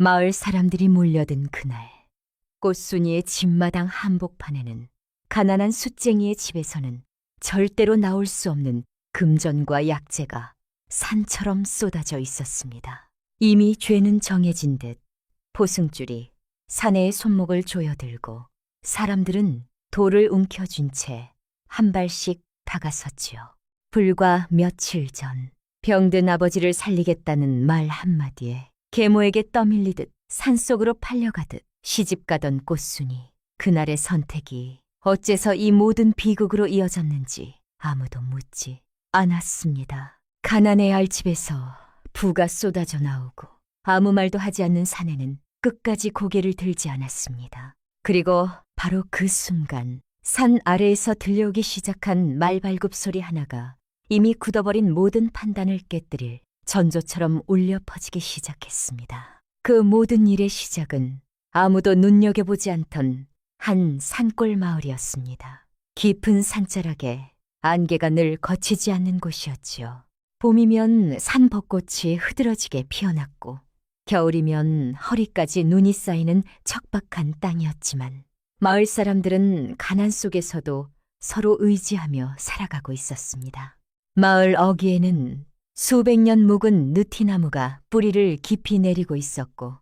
마을 사람들이 몰려든 그날, 꽃순이의 집마당 한복판에는 가난한 숫쟁이의 집에서는 절대로 나올 수 없는 금전과 약재가 산처럼 쏟아져 있었습니다. 이미 죄는 정해진 듯 포승줄이 사내의 손목을 조여들고 사람들은 돌을 움켜쥔 채 한 발씩 다가섰지요. 불과 며칠 전 병든 아버지를 살리겠다는 말 한마디에 계모에게 떠밀리듯 산속으로 팔려가듯 시집가던 꽃순이, 그날의 선택이 어째서 이 모든 비극으로 이어졌는지 아무도 묻지 않았습니다. 가난해야 할 집에서 부가 쏟아져 나오고 아무 말도 하지 않는 사내는 끝까지 고개를 들지 않았습니다. 그리고 바로 그 순간 산 아래에서 들려오기 시작한 말발굽 소리 하나가 이미 굳어버린 모든 판단을 깨뜨릴 전조처럼 울려 퍼지기 시작했습니다. 그 모든 일의 시작은 아무도 눈여겨보지 않던 한 산골 마을이었습니다. 깊은 산자락에 안개가 늘 거치지 않는 곳이었지요. 봄이면 산 벚꽃이 흐드러지게 피어났고 겨울이면 허리까지 눈이 쌓이는 척박한 땅이었지만 마을 사람들은 가난 속에서도 서로 의지하며 살아가고 있었습니다. 마을 어귀에는 수백 년 묵은 느티나무가 뿌리를 깊이 내리고 있었고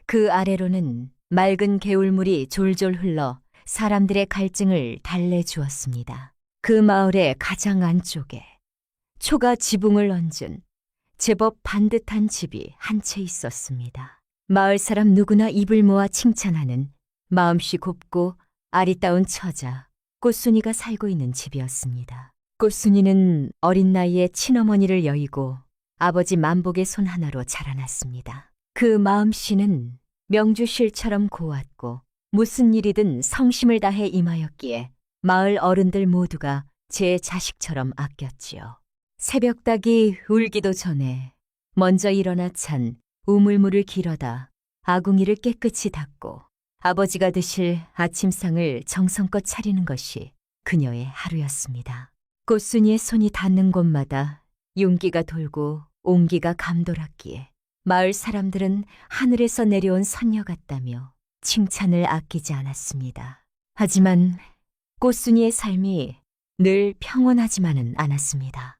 그 아래로는 맑은 개울물이 졸졸 흘러 사람들의 갈증을 달래주었습니다. 그 마을의 가장 안쪽에 초가 지붕을 얹은 제법 반듯한 집이 한 채 있었습니다. 마을 사람 누구나 입을 모아 칭찬하는 마음씨 곱고 아리따운 처자 꽃순이가 살고 있는 집이었습니다. 꽃순이는 어린 나이에 친어머니를 여의고 아버지 만복의 손 하나로 자라났습니다. 그 마음씨는 명주실처럼 고왔고 무슨 일이든 성심을 다해 임하였기에 마을 어른들 모두가 제 자식처럼 아꼈지요. 새벽닭이 울기도 전에 먼저 일어나 찬 우물물을 길어다 아궁이를 깨끗이 닦고 아버지가 드실 아침상을 정성껏 차리는 것이 그녀의 하루였습니다. 꽃순이의 손이 닿는 곳마다 윤기가 돌고 온기가 감돌았기에 마을 사람들은 하늘에서 내려온 선녀 같다며 칭찬을 아끼지 않았습니다. 하지만 꽃순이의 삶이 늘 평온하지만은 않았습니다.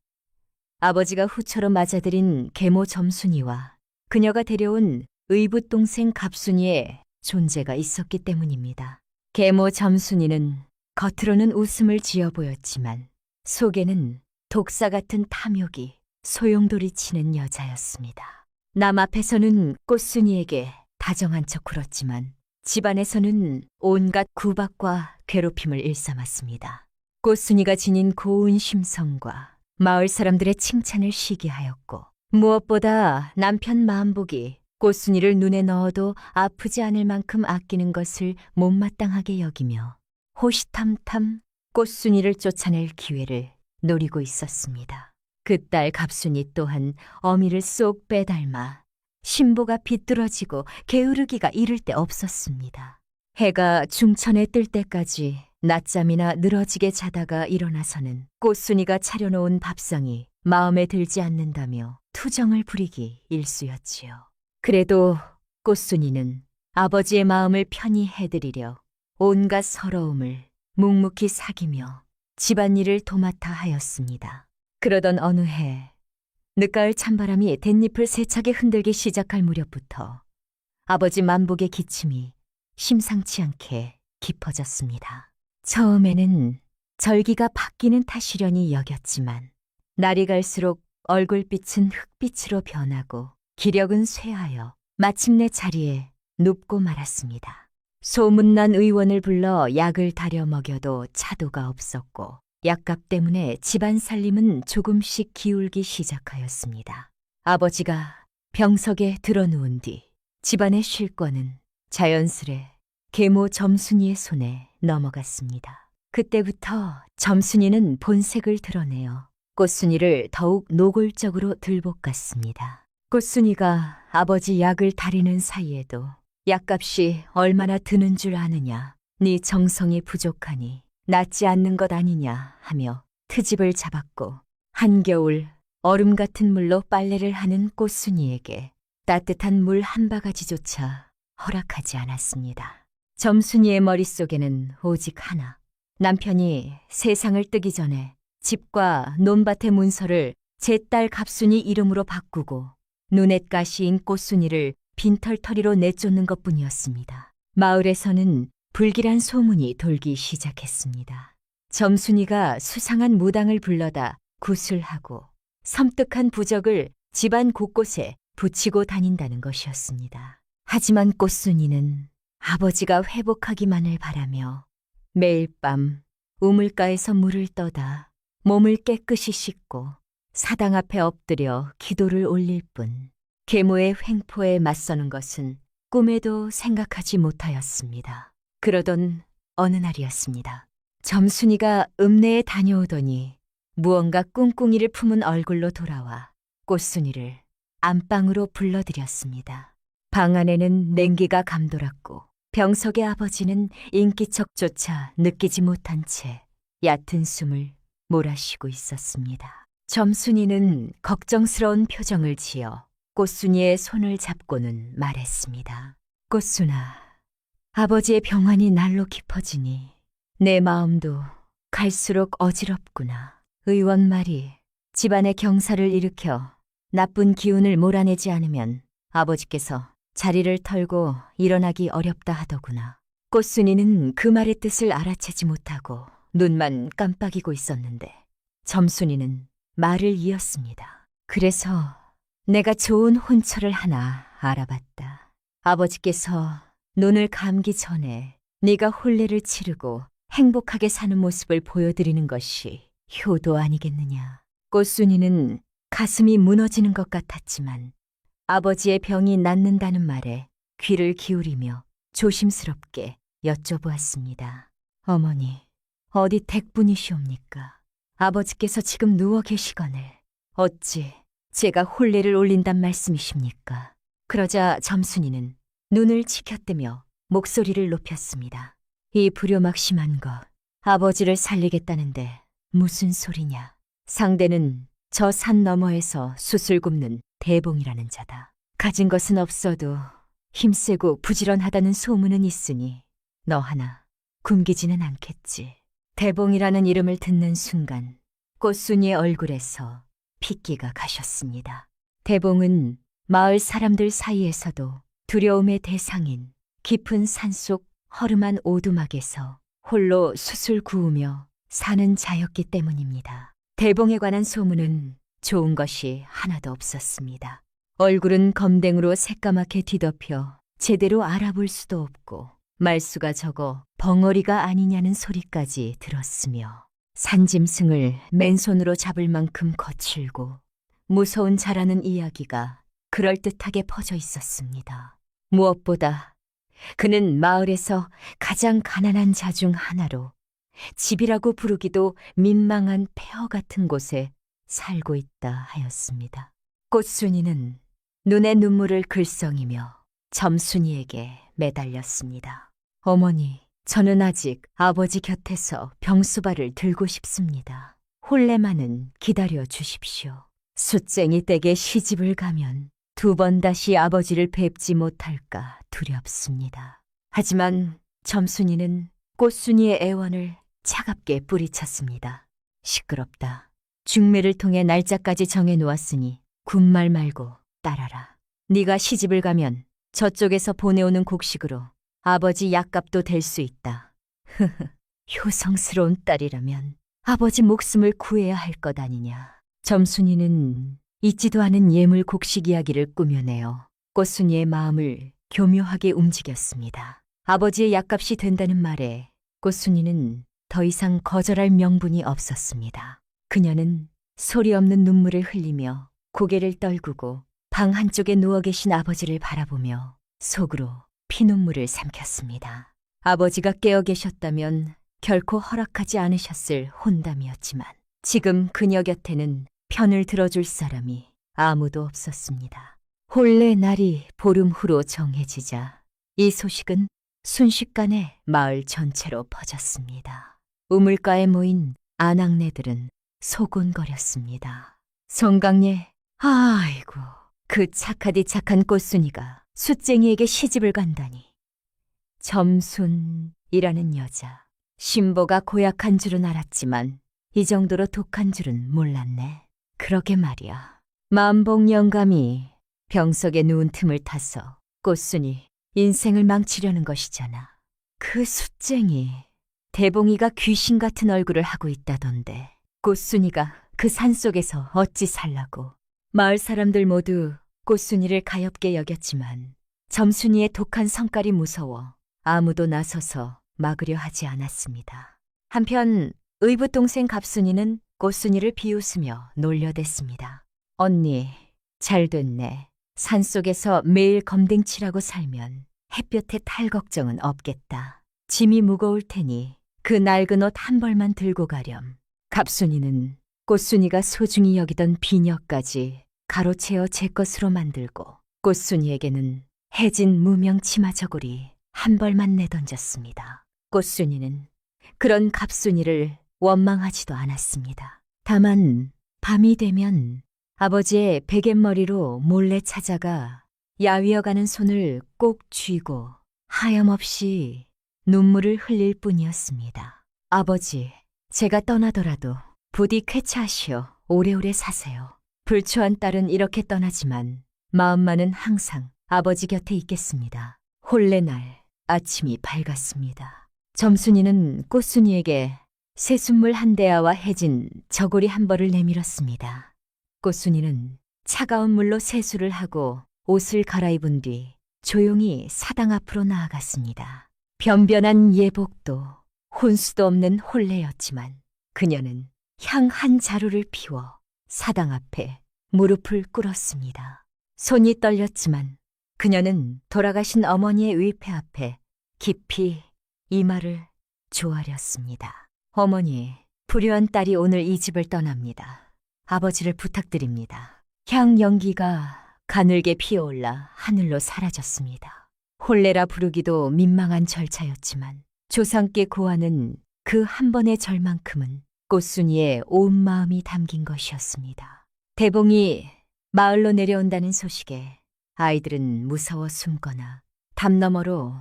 아버지가 후처로 맞아들인 계모 점순이와 그녀가 데려온 의붓 동생 갑순이의 존재가 있었기 때문입니다. 계모 점순이는 겉으로는 웃음을 지어 보였지만 속에는 독사 같은 탐욕이 소용돌이치는 여자였습니다. 남 앞에서는 꽃순이에게 다정한 척 굴었지만 집안에서는 온갖 구박과 괴롭힘을 일삼았습니다. 꽃순이가 지닌 고운 심성과 마을 사람들의 칭찬을 시기하였고 무엇보다 남편 만복이 꽃순이를 눈에 넣어도 아프지 않을 만큼 아끼는 것을 못마땅하게 여기며 호시탐탐 꽃순이를 쫓아낼 기회를 노리고 있었습니다. 그 딸 갑순이 또한 어미를 쏙 빼닮아 신보가 비뚤어지고 게으르기가 이를 데 없었습니다. 해가 중천에 뜰 때까지 낮잠이나 늘어지게 자다가 일어나서는 꽃순이가 차려놓은 밥상이 마음에 들지 않는다며 투정을 부리기 일쑤였지요. 그래도 꽃순이는 아버지의 마음을 편히 해드리려 온갖 서러움을 묵묵히 사귀며 집안일을 도맡아 하였습니다. 그러던 어느 해 늦가을 찬바람이 댄잎을 세차게 흔들기 시작할 무렵부터 아버지 만복의 기침이 심상치 않게 깊어졌습니다. 처음에는 절기가 바뀌는 탓이려니 여겼지만 날이 갈수록 얼굴빛은 흑빛으로 변하고 기력은 쇠하여 마침내 자리에 눕고 말았습니다. 소문난 의원을 불러 약을 다려 먹여도 차도가 없었고 약값 때문에 집안 살림은 조금씩 기울기 시작하였습니다. 아버지가 병석에 드러누운 뒤 집안의 쉴권은 자연스레 계모 점순이의 손에 넘어갔습니다. 그때부터 점순이는 본색을 드러내어 꽃순이를 더욱 노골적으로 들볶았습니다. 꽃순이가 아버지 약을 다리는 사이에도 약값이 얼마나 드는 줄 아느냐, 네 정성이 부족하니 낫지 않는 것 아니냐 하며 트집을 잡았고 한겨울 얼음 같은 물로 빨래를 하는 꽃순이에게 따뜻한 물 한 바가지조차 허락하지 않았습니다. 점순이의 머릿속에는 오직 하나. 남편이 세상을 뜨기 전에 집과 논밭의 문서를 제 딸 갑순이 이름으로 바꾸고 눈엣 가시인 꽃순이를 빈털터리로 내쫓는 것뿐이었습니다. 마을에서는 불길한 소문이 돌기 시작했습니다. 점순이가 수상한 무당을 불러다 구술하고 섬뜩한 부적을 집안 곳곳에 붙이고 다닌다는 것이었습니다. 하지만 꽃순이는 아버지가 회복하기만을 바라며 매일 밤 우물가에서 물을 떠다 몸을 깨끗이 씻고 사당 앞에 엎드려 기도를 올릴 뿐 계모의 횡포에 맞서는 것은 꿈에도 생각하지 못하였습니다. 그러던 어느 날이었습니다. 점순이가 읍내에 다녀오더니 무언가 꿍꿍이를 품은 얼굴로 돌아와 꽃순이를 안방으로 불러들였습니다. 방 안에는 냉기가 감돌았고 병석의 아버지는 인기척조차 느끼지 못한 채 얕은 숨을 몰아쉬고 있었습니다. 점순이는 걱정스러운 표정을 지어 꽃순이의 손을 잡고는 말했습니다. 꽃순아, 아버지의 병환이 날로 깊어지니 내 마음도 갈수록 어지럽구나. 의원 말이 집안의 경사를 일으켜 나쁜 기운을 몰아내지 않으면 아버지께서 자리를 털고 일어나기 어렵다 하더구나. 꽃순이는 그 말의 뜻을 알아채지 못하고 눈만 깜빡이고 있었는데 점순이는 말을 이었습니다. 그래서 내가 좋은 혼처를 하나 알아봤다. 아버지께서 눈을 감기 전에 네가 혼례를 치르고 행복하게 사는 모습을 보여드리는 것이 효도 아니겠느냐. 꽃순이는 가슴이 무너지는 것 같았지만 아버지의 병이 낫는다는 말에 귀를 기울이며 조심스럽게 여쭤보았습니다. 어머니, 어디 댁분이시옵니까? 아버지께서 지금 누워 계시거늘 어찌 제가 혼례를 올린단 말씀이십니까? 그러자 점순이는 눈을 치켜뜨며 목소리를 높였습니다. 이 불효막심한 것, 아버지를 살리겠다는데 무슨 소리냐? 상대는 저 산 너머에서 숯을 굽는 대봉이라는 자다. 가진 것은 없어도 힘세고 부지런하다는 소문은 있으니 너 하나 굶기지는 않겠지. 대봉이라는 이름을 듣는 순간 꽃순이의 얼굴에서 핏기가 가셨습니다. 대봉은 마을 사람들 사이에서도 두려움의 대상인 깊은 산속 허름한 오두막에서 홀로 숯을 구우며 사는 자였기 때문입니다. 대봉에 관한 소문은 좋은 것이 하나도 없었습니다. 얼굴은 검댕으로 새까맣게 뒤덮여 제대로 알아볼 수도 없고 말수가 적어 벙어리가 아니냐는 소리까지 들었으며 산짐승을 맨손으로 잡을 만큼 거칠고 무서운 자라는 이야기가 그럴듯하게 퍼져 있었습니다. 무엇보다 그는 마을에서 가장 가난한 자 중 하나로 집이라고 부르기도 민망한 폐허 같은 곳에 살고 있다 하였습니다. 꽃순이는 눈에 눈물을 글썽이며 점순이에게 매달렸습니다. 어머니, 저는 아직 아버지 곁에서 병수발을 들고 싶습니다. 혼례만은 기다려 주십시오. 숫쟁이 댁에 시집을 가면 두 번 다시 아버지를 뵙지 못할까 두렵습니다. 하지만 점순이는 꽃순이의 애원을 차갑게 뿌리쳤습니다. 시끄럽다. 중매를 통해 날짜까지 정해놓았으니 군말 말고 따라라. 네가 시집을 가면 저쪽에서 보내오는 곡식으로 아버지 약값도 될 수 있다. 효성스러운 딸이라면 아버지 목숨을 구해야 할 것 아니냐. 점순이는 잊지도 않은 예물 곡식 이야기를 꾸며내어 꽃순이의 마음을 교묘하게 움직였습니다. 아버지의 약값이 된다는 말에 꽃순이는 더 이상 거절할 명분이 없었습니다. 그녀는 소리 없는 눈물을 흘리며 고개를 떨구고 방 한쪽에 누워 계신 아버지를 바라보며 속으로 피눈물을 삼켰습니다. 아버지가 깨어 계셨다면 결코 허락하지 않으셨을 혼담이었지만 지금 그녀 곁에는 편을 들어줄 사람이 아무도 없었습니다. 혼례 날이 보름 후로 정해지자 이 소식은 순식간에 마을 전체로 퍼졌습니다. 우물가에 모인 아낙네들은 소곤거렸습니다. 송강예, 아이고, 그 착하디 착한 꽃순이가 숫쟁이에게 시집을 간다니. 점순이라는 여자. 신보가 고약한 줄은 알았지만 이 정도로 독한 줄은 몰랐네. 그러게 말이야. 만복 영감이 병석에 누운 틈을 타서 꽃순이 인생을 망치려는 것이잖아. 그 숫쟁이 대봉이가 귀신 같은 얼굴을 하고 있다던데 꽃순이가 그 산속에서 어찌 살라고. 마을 사람들 모두 꽃순이를 가엾게 여겼지만 점순이의 독한 성깔이 무서워 아무도 나서서 막으려 하지 않았습니다. 한편 의붓동생 갑순이는 꽃순이를 비웃으며 놀려댔습니다. 언니, 잘 됐네. 산속에서 매일 검댕치라고 살면 햇볕에 탈 걱정은 없겠다. 짐이 무거울 테니 그 낡은 옷 한 벌만 들고 가렴. 갑순이는 꽃순이가 소중히 여기던 비녀까지 가로채어 제 것으로 만들고 꽃순이에게는 해진 무명 치마 저고리 한 벌만 내던졌습니다. 꽃순이는 그런 갑순이를 원망하지도 않았습니다. 다만 밤이 되면 아버지의 베갯머리로 몰래 찾아가 야위어가는 손을 꼭 쥐고 하염없이 눈물을 흘릴 뿐이었습니다. 아버지, 제가 떠나더라도 부디 쾌차하시어 오래오래 사세요. 불초한 딸은 이렇게 떠나지만 마음만은 항상 아버지 곁에 있겠습니다. 혼례날 아침이 밝았습니다. 점순이는 꽃순이에게 새순물 한 대야와 해진 저고리 한 벌을 내밀었습니다. 꽃순이는 차가운 물로 세수를 하고 옷을 갈아입은 뒤 조용히 사당 앞으로 나아갔습니다. 변변한 예복도 혼수도 없는 혼례였지만 그녀는 향 한 자루를 피워 사당 앞에 무릎을 꿇었습니다. 손이 떨렸지만 그녀는 돌아가신 어머니의 위패 앞에 깊이 이마를 조아렸습니다. 어머니, 불효한 딸이 오늘 이 집을 떠납니다. 아버지를 부탁드립니다. 향 연기가 가늘게 피어올라 하늘로 사라졌습니다. 혼례라 부르기도 민망한 절차였지만 조상께 고하는 그 한 번의 절만큼은 꽃순이의 온 마음이 담긴 것이었습니다. 대봉이 마을로 내려온다는 소식에 아이들은 무서워 숨거나 담 너머로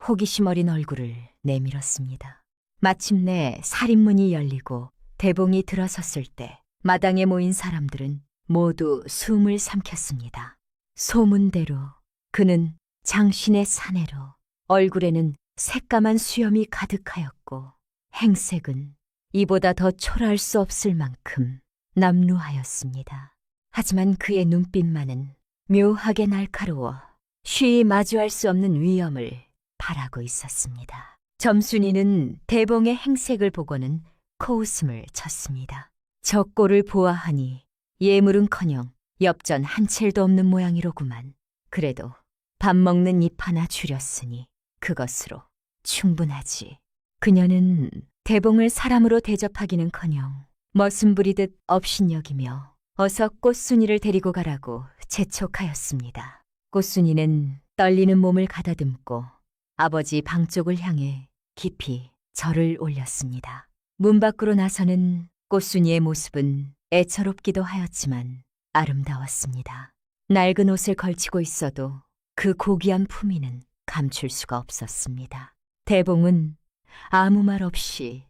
호기심 어린 얼굴을 내밀었습니다. 마침내 살인문이 열리고 대봉이 들어섰을 때 마당에 모인 사람들은 모두 숨을 삼켰습니다. 소문대로 그는 장신의 사내로 얼굴에는 새까만 수염이 가득하였고 행색은 이보다 더 초라할 수 없을 만큼 남루하였습니다. 하지만 그의 눈빛만은 묘하게 날카로워 쉬이 마주할 수 없는 위험을 바라고 있었습니다. 점순이는 대봉의 행색을 보고는 코웃음을 쳤습니다. 저 꼴을 보아하니 예물은커녕 엽전 한 첼도 없는 모양이로구만. 그래도 밥 먹는 입 하나 줄였으니 그것으로 충분하지. 그녀는 대봉을 사람으로 대접하기는커녕 머슴 부리듯 업신여기며 어서 꽃순이를 데리고 가라고 재촉하였습니다. 꽃순이는 떨리는 몸을 가다듬고 아버지 방 쪽을 향해 깊이 절을 올렸습니다. 문 밖으로 나서는 꽃순이의 모습은 애처롭기도 하였지만 아름다웠습니다. 낡은 옷을 걸치고 있어도 그 고귀한 품위는 감출 수가 없었습니다. 대봉은 아무 말 없이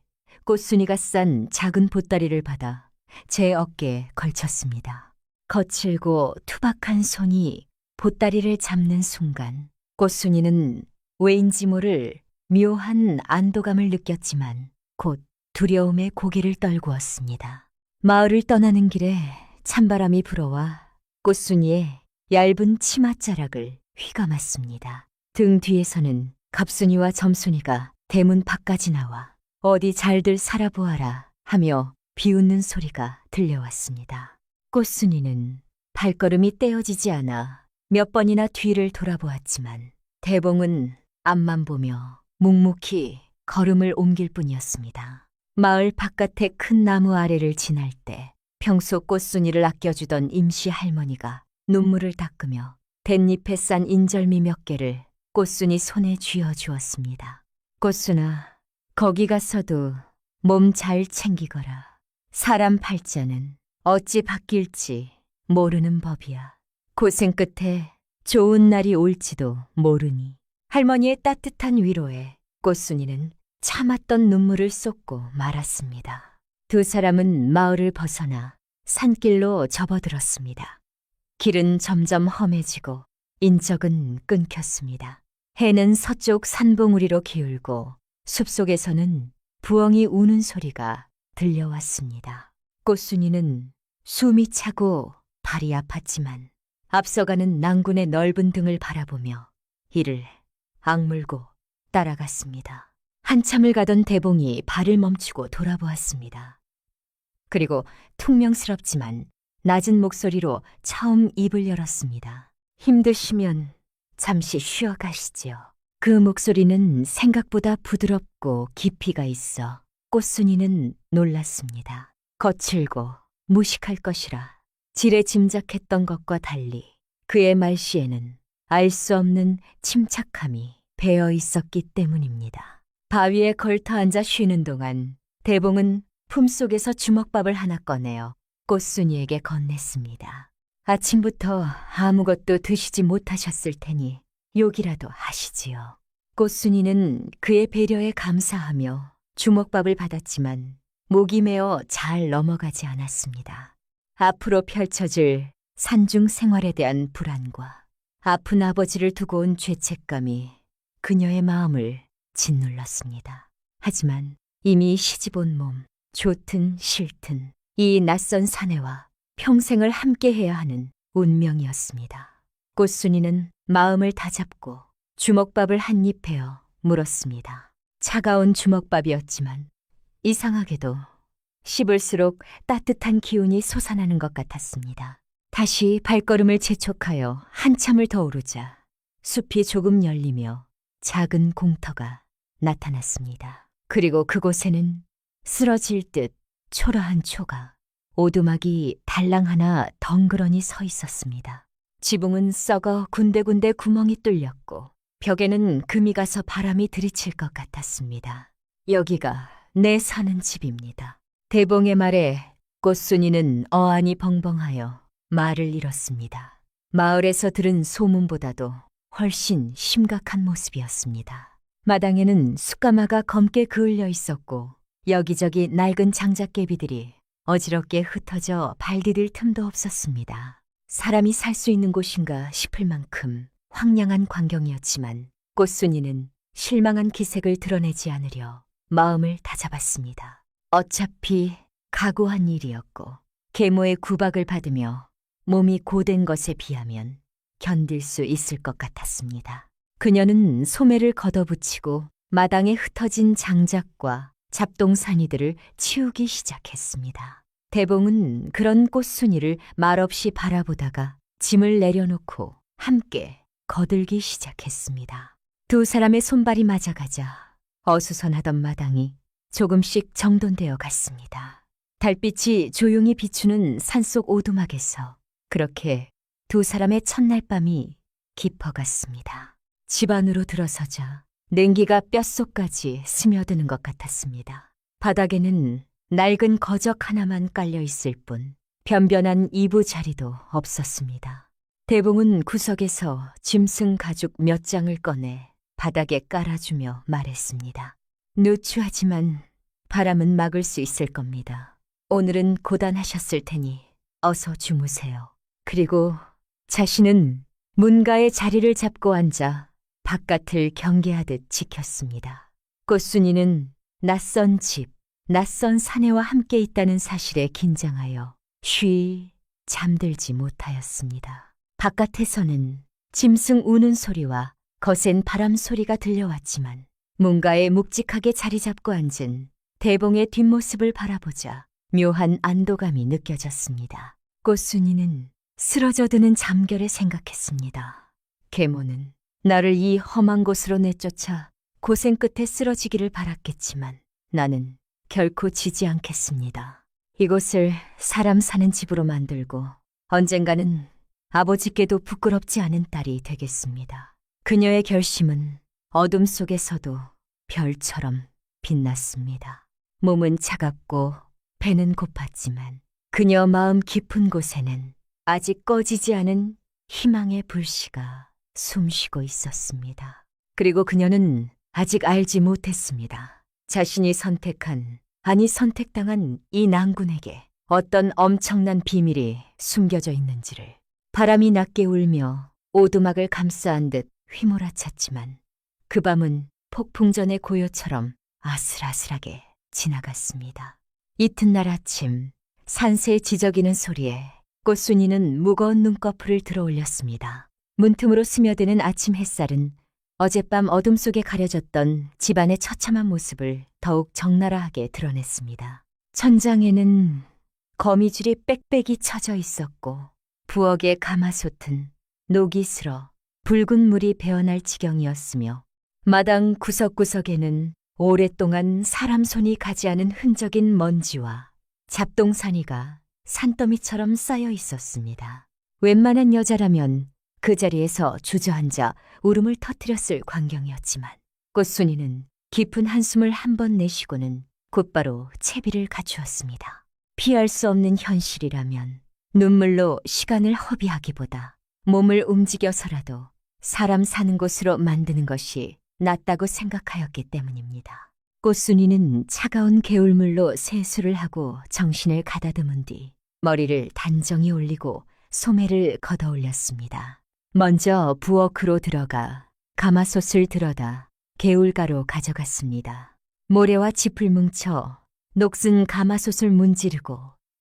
꽃순이가 싼 작은 보따리를 받아 제 어깨에 걸쳤습니다. 거칠고 투박한 손이 보따리를 잡는 순간 꽃순이는 왜인지 모를 묘한 안도감을 느꼈지만 곧 두려움에 고개를 떨구었습니다. 마을을 떠나는 길에 찬바람이 불어와 꽃순이의 얇은 치맛자락을 휘감았습니다. 등 뒤에서는 갑순이와 점순이가 대문 밖까지 나와 어디 잘들 살아보아라 하며 비웃는 소리가 들려왔습니다. 꽃순이는 발걸음이 떼어지지 않아 몇 번이나 뒤를 돌아보았지만 대봉은 앞만 보며 묵묵히 걸음을 옮길 뿐이었습니다. 마을 바깥의 큰 나무 아래를 지날 때 평소 꽃순이를 아껴주던 임시 할머니가 눈물을 닦으며 댄잎에 싼 인절미 몇 개를 꽃순이 손에 쥐어 주었습니다. 꽃순아, 거기 가서도 몸 잘 챙기거라. 사람 팔자는 어찌 바뀔지 모르는 법이야. 고생 끝에 좋은 날이 올지도 모르니 할머니의 따뜻한 위로에 꽃순이는 참았던 눈물을 쏟고 말았습니다. 두 사람은 마을을 벗어나 산길로 접어들었습니다. 길은 점점 험해지고 인적은 끊겼습니다. 해는 서쪽 산봉우리로 기울고 숲속에서는 부엉이 우는 소리가 들려왔습니다. 꽃순이는 숨이 차고 발이 아팠지만 앞서가는 낭군의 넓은 등을 바라보며 이를 악물고 따라갔습니다. 한참을 가던 대봉이 발을 멈추고 돌아보았습니다. 그리고 퉁명스럽지만 낮은 목소리로 처음 입을 열었습니다. 힘드시면 잠시 쉬어 가시지요. 그 목소리는 생각보다 부드럽고 깊이가 있어 꽃순이는 놀랐습니다. 거칠고 무식할 것이라 지레 짐작했던 것과 달리 그의 말씨에는 알 수 없는 침착함이 배어 있었기 때문입니다. 바위에 걸터 앉아 쉬는 동안 대봉은 품속에서 주먹밥을 하나 꺼내어 꽃순이에게 건넸습니다. 아침부터 아무것도 드시지 못하셨을 테니 욕이라도 하시지요. 꽃순이는 그의 배려에 감사하며 주먹밥을 받았지만 목이 메어 잘 넘어가지 않았습니다. 앞으로 펼쳐질 산중 생활에 대한 불안과 아픈 아버지를 두고 온 죄책감이 그녀의 마음을 짓눌렀습니다. 하지만 이미 시집온 몸, 좋든 싫든 이 낯선 사내와 평생을 함께해야 하는 운명이었습니다. 꽃순이는 마음을 다잡고 주먹밥을 한 입 베어 물었습니다. 차가운 주먹밥이었지만 이상하게도 씹을수록 따뜻한 기운이 솟아나는 것 같았습니다. 다시 발걸음을 재촉하여 한참을 더 오르자 숲이 조금 열리며 작은 공터가 나타났습니다. 그리고 그곳에는 쓰러질 듯 초라한 초가 오두막이 달랑 하나 덩그러니 서 있었습니다. 지붕은 썩어 군데군데 구멍이 뚫렸고 벽에는 금이 가서 바람이 들이칠 것 같았습니다. 여기가 내 사는 집입니다. 대봉의 말에 꽃순이는 어안이 벙벙하여 말을 잃었습니다. 마을에서 들은 소문보다도 훨씬 심각한 모습이었습니다. 마당에는 숯가마가 검게 그을려 있었고 여기저기 낡은 장작개비들이 어지럽게 흩어져 발 디딜 틈도 없었습니다. 사람이 살 수 있는 곳인가 싶을 만큼 황량한 광경이었지만 꽃순이는 실망한 기색을 드러내지 않으려 마음을 다잡았습니다. 어차피 각오한 일이었고 계모의 구박을 받으며 몸이 고된 것에 비하면 견딜 수 있을 것 같았습니다. 그녀는 소매를 걷어붙이고 마당에 흩어진 장작과 잡동사니들을 치우기 시작했습니다. 대봉은 그런 꽃순이를 말없이 바라보다가 짐을 내려놓고 함께 거들기 시작했습니다. 두 사람의 손발이 맞아가자 어수선하던 마당이 조금씩 정돈되어 갔습니다. 달빛이 조용히 비추는 산속 오두막에서 그렇게 두 사람의 첫날 밤이 깊어갔습니다. 집 안으로 들어서자 냉기가 뼛속까지 스며드는 것 같았습니다. 바닥에는 낡은 거적 하나만 깔려 있을 뿐 변변한 이부자리도 없었습니다. 대봉은 구석에서 짐승 가죽 몇 장을 꺼내 바닥에 깔아주며 말했습니다. 누추하지만 바람은 막을 수 있을 겁니다. 오늘은 고단하셨을 테니 어서 주무세요. 그리고 자신은 문가에 자리를 잡고 앉아 바깥을 경계하듯 지켰습니다. 꽃순이는 낯선 집, 낯선 사내와 함께 있다는 사실에 긴장하여 쉬 잠들지 못하였습니다. 바깥에서는 짐승 우는 소리와 거센 바람 소리가 들려왔지만 문가에 묵직하게 자리 잡고 앉은 대봉의 뒷모습을 바라보자 묘한 안도감이 느껴졌습니다. 꽃순이는 쓰러져드는 잠결에 생각했습니다. 계모는 나를 이 험한 곳으로 내쫓아 고생 끝에 쓰러지기를 바랐겠지만 나는 결코 지지 않겠습니다. 이곳을 사람 사는 집으로 만들고 언젠가는 아버지께도 부끄럽지 않은 딸이 되겠습니다. 그녀의 결심은 어둠 속에서도 별처럼 빛났습니다. 몸은 차갑고 배는 고팠지만 그녀 마음 깊은 곳에는 아직 꺼지지 않은 희망의 불씨가 숨쉬고 있었습니다. 그리고 그녀는 아직 알지 못했습니다. 자신이 선택한, 아니 선택당한 이 낭군에게 어떤 엄청난 비밀이 숨겨져 있는지를. 바람이 낮게 울며 오두막을 감싸한 듯 휘몰아쳤지만 그 밤은 폭풍전의 고요처럼 아슬아슬하게 지나갔습니다. 이튿날 아침 산새의 지저귀는 소리에 꽃순이는 무거운 눈꺼풀을 들어 올렸습니다. 문틈으로 스며드는 아침 햇살은 어젯밤 어둠 속에 가려졌던 집안의 처참한 모습을 더욱 적나라하게 드러냈습니다. 천장에는 거미줄이 빽빽이 쳐져 있었고 부엌의 가마솥은 녹이 슬어 붉은 물이 배어날 지경이었으며 마당 구석구석에는 오랫동안 사람 손이 가지 않은 흔적인 먼지와 잡동사니가 산더미처럼 쌓여 있었습니다. 웬만한 여자라면 그 자리에서 주저앉아 울음을 터뜨렸을 광경이었지만 꽃순이는 깊은 한숨을 한 번 내쉬고는 곧바로 채비를 갖추었습니다. 피할 수 없는 현실이라면 눈물로 시간을 허비하기보다 몸을 움직여서라도 사람 사는 곳으로 만드는 것이 낫다고 생각하였기 때문입니다. 꽃순이는 차가운 개울물로 세수를 하고 정신을 가다듬은 뒤 머리를 단정히 올리고 소매를 걷어 올렸습니다. 먼저 부엌으로 들어가 가마솥을 들어다 개울가로 가져갔습니다. 모래와 짚을 뭉쳐 녹슨 가마솥을 문지르고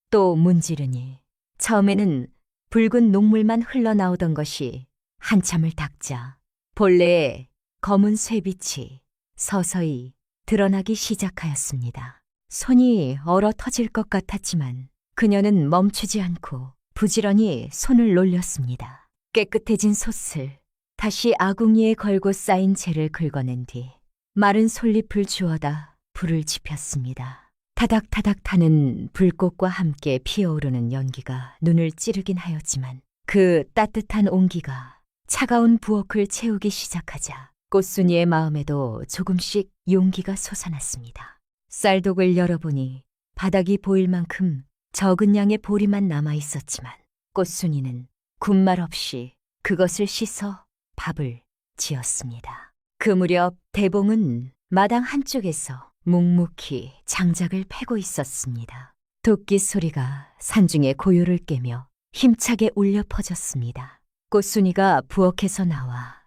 또 문지르니 처음에는 붉은 녹물만 흘러나오던 것이 한참을 닦자 본래의 검은 쇠빛이 서서히 드러나기 시작하였습니다. 손이 얼어 터질 것 같았지만 그녀는 멈추지 않고 부지런히 손을 놀렸습니다. 깨끗해진 솥을 다시 아궁이에 걸고 쌓인 재를 긁어낸 뒤 마른 솔잎을 주워다 불을 지폈습니다. 타닥타닥 타는 불꽃과 함께 피어오르는 연기가 눈을 찌르긴 하였지만 그 따뜻한 온기가 차가운 부엌을 채우기 시작하자 꽃순이의 마음에도 조금씩 용기가 솟아났습니다. 쌀독을 열어보니 바닥이 보일 만큼 적은 양의 보리만 남아 있었지만 꽃순이는 군말 없이 그것을 씻어 밥을 지었습니다. 그 무렵 대봉은 마당 한쪽에서 묵묵히 장작을 패고 있었습니다. 도끼 소리가 산중의 고요를 깨며 힘차게 울려 퍼졌습니다. 꽃순이가 부엌에서 나와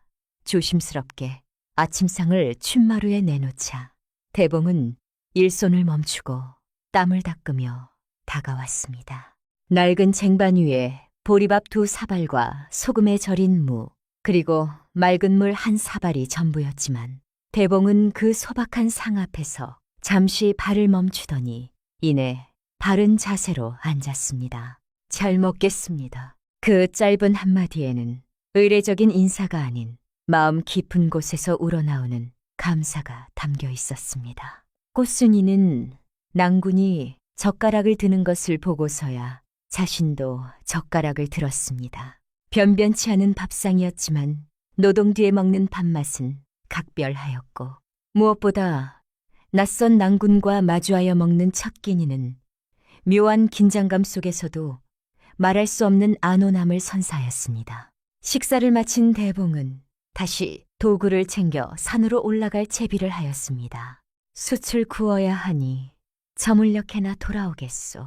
조심스럽게 아침상을 춘마루에 내놓자 대봉은 일손을 멈추고 땀을 닦으며 다가왔습니다. 낡은 쟁반 위에 보리밥 2사발과 소금에 절인 무, 그리고 맑은 물 1사발이 전부였지만 대봉은 그 소박한 상 앞에서 잠시 발을 멈추더니 이내 바른 자세로 앉았습니다. 잘 먹겠습니다. 그 짧은 한마디에는 의례적인 인사가 아닌 마음 깊은 곳에서 우러나오는 감사가 담겨 있었습니다. 꽃순이는 낭군이 젓가락을 드는 것을 보고서야 자신도 젓가락을 들었습니다. 변변치 않은 밥상이었지만 노동 뒤에 먹는 밥맛은 각별하였고 무엇보다 낯선 낭군과 마주하여 먹는 첫 끼니는 묘한 긴장감 속에서도 말할 수 없는 안온함을 선사하였습니다. 식사를 마친 대봉은 다시 도구를 챙겨 산으로 올라갈 채비를 하였습니다. 숯을 구워야 하니 저물녘에나 돌아오겠소.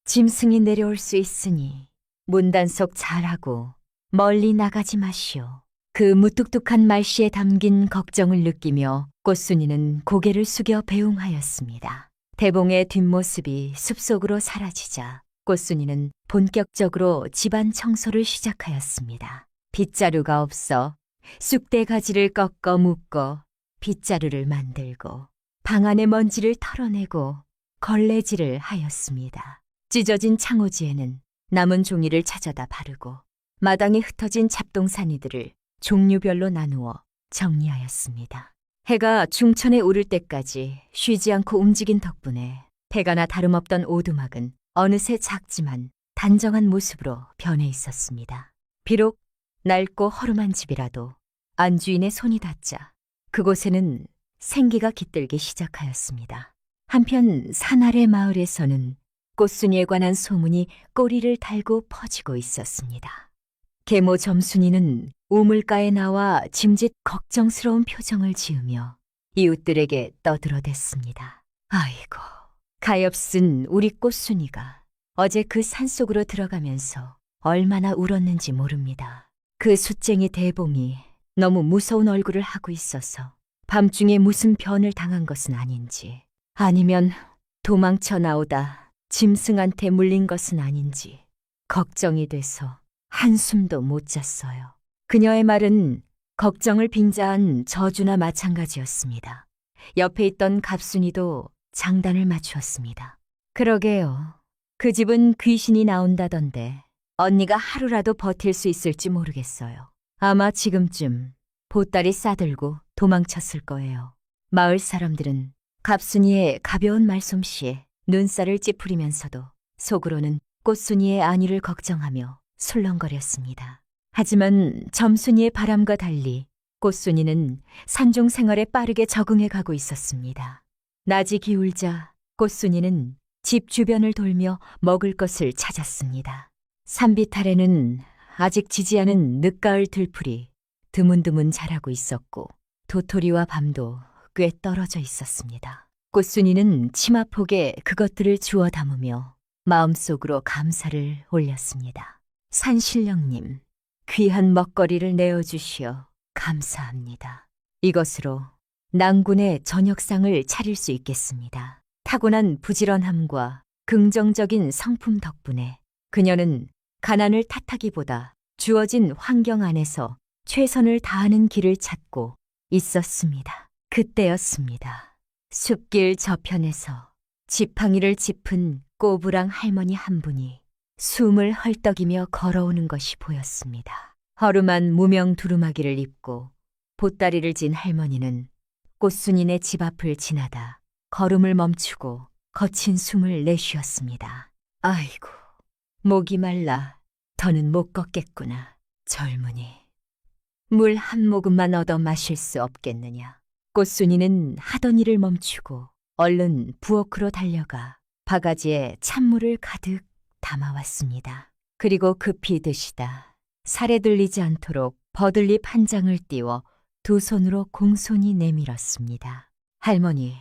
짐승이 내려올 수 있으니 문단속 잘하고 멀리 나가지 마시오. 그 무뚝뚝한 말씨에 담긴 걱정을 느끼며 꽃순이는 고개를 숙여 배웅하였습니다. 대봉의 뒷모습이 숲속으로 사라지자 꽃순이는 본격적으로 집안 청소를 시작하였습니다. 빗자루가 없어 쑥대 가지를 꺾어 묶어 빗자루를 만들고 방 안의 먼지를 털어내고 걸레질을 하였습니다. 찢어진 창호지에는 남은 종이를 찾아다 바르고 마당에 흩어진 잡동사니들을 종류별로 나누어 정리하였습니다. 해가 중천에 오를 때까지 쉬지 않고 움직인 덕분에 배가나 다름없던 오두막은 어느새 작지만 단정한 모습으로 변해 있었습니다. 비록 낡고 허름한 집이라도 안주인의 손이 닿자 그곳에는 생기가 깃들기 시작하였습니다. 한편 산 아래 마을에서는 꽃순이에 관한 소문이 꼬리를 달고 퍼지고 있었습니다. 계모 점순이는 우물가에 나와 짐짓 걱정스러운 표정을 지으며 이웃들에게 떠들어댔습니다. 아이고, 가엾은 우리 꽃순이가 어제 그 산속으로 들어가면서 얼마나 울었는지 모릅니다. 그 숫쟁이 대봉이 너무 무서운 얼굴을 하고 있어서 밤중에 무슨 변을 당한 것은 아닌지, 아니면 도망쳐 나오다 짐승한테 물린 것은 아닌지 걱정이 돼서 한숨도 못 잤어요. 그녀의 말은 걱정을 빙자한 저주나 마찬가지였습니다. 옆에 있던 갑순이도 장단을 맞추었습니다. 그러게요. 그 집은 귀신이 나온다던데 언니가 하루라도 버틸 수 있을지 모르겠어요. 아마 지금쯤 보따리 싸들고 도망쳤을 거예요. 마을 사람들은 갑순이의 가벼운 말솜씨에 눈살을 찌푸리면서도 속으로는 꽃순이의 안위를 걱정하며 술렁거렸습니다. 하지만 점순이의 바람과 달리 꽃순이는 산중 생활에 빠르게 적응해 가고 있었습니다. 낮이 기울자 꽃순이는 집 주변을 돌며 먹을 것을 찾았습니다. 산비탈에는 아직 지지 않은 늦가을 들풀이 드문드문 자라고 있었고 도토리와 밤도 꽤 떨어져 있었습니다. 꽃순이는 치마폭에 그것들을 주워 담으며 마음속으로 감사를 올렸습니다. 산신령님, 귀한 먹거리를 내어주시어 감사합니다. 이것으로 낭군의 저녁상을 차릴 수 있겠습니다. 타고난 부지런함과 긍정적인 성품 덕분에 그녀는 가난을 탓하기보다 주어진 환경 안에서 최선을 다하는 길을 찾고 있었습니다. 그때였습니다. 숲길 저편에서 지팡이를 짚은 꼬부랑 할머니 한 분이 숨을 헐떡이며 걸어오는 것이 보였습니다. 허름한 무명 두루마기를 입고 보따리를 진 할머니는 꽃순이네 집 앞을 지나다 걸음을 멈추고 거친 숨을 내쉬었습니다. 아이고, 목이 말라 더는 못 걷겠구나. 젊은이, 물 한 모금만 얻어 마실 수 없겠느냐. 꽃순이는 하던 일을 멈추고 얼른 부엌으로 달려가 바가지에 찬물을 가득 담아왔습니다. 그리고 급히 드시다 살에 들리지 않도록 버들잎 한 장을 띄워 두 손으로 공손히 내밀었습니다. 할머니,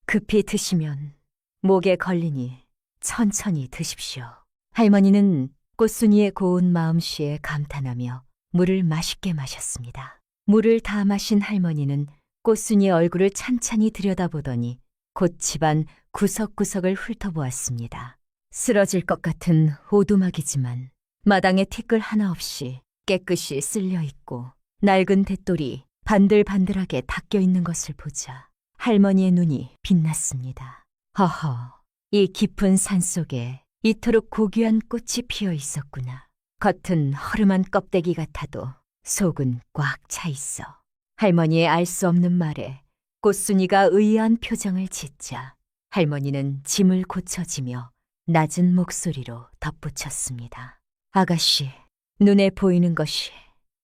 급히 드시면 목에 걸리니 천천히 드십시오. 할머니는 꽃순이의 고운 마음씨에 감탄하며 물을 맛있게 마셨습니다. 물을 다 마신 할머니는 꽃순이의 얼굴을 찬찬히 들여다보더니 곧 집안 구석구석을 훑어보았습니다. 쓰러질 것 같은 오두막이지만 마당에 티끌 하나 없이 깨끗이 쓸려 있고 낡은 대돌이 반들반들하게 닦여 있는 것을 보자 할머니의 눈이 빛났습니다. 허허, 이 깊은 산속에 이토록 고귀한 꽃이 피어 있었구나. 겉은 허름한 껍데기 같아도 속은 꽉 차 있어. 할머니의 알 수 없는 말에 꽃순이가 의아한 표정을 짓자 할머니는 짐을 고쳐지며 낮은 목소리로 덧붙였습니다. 아가씨, 눈에 보이는 것이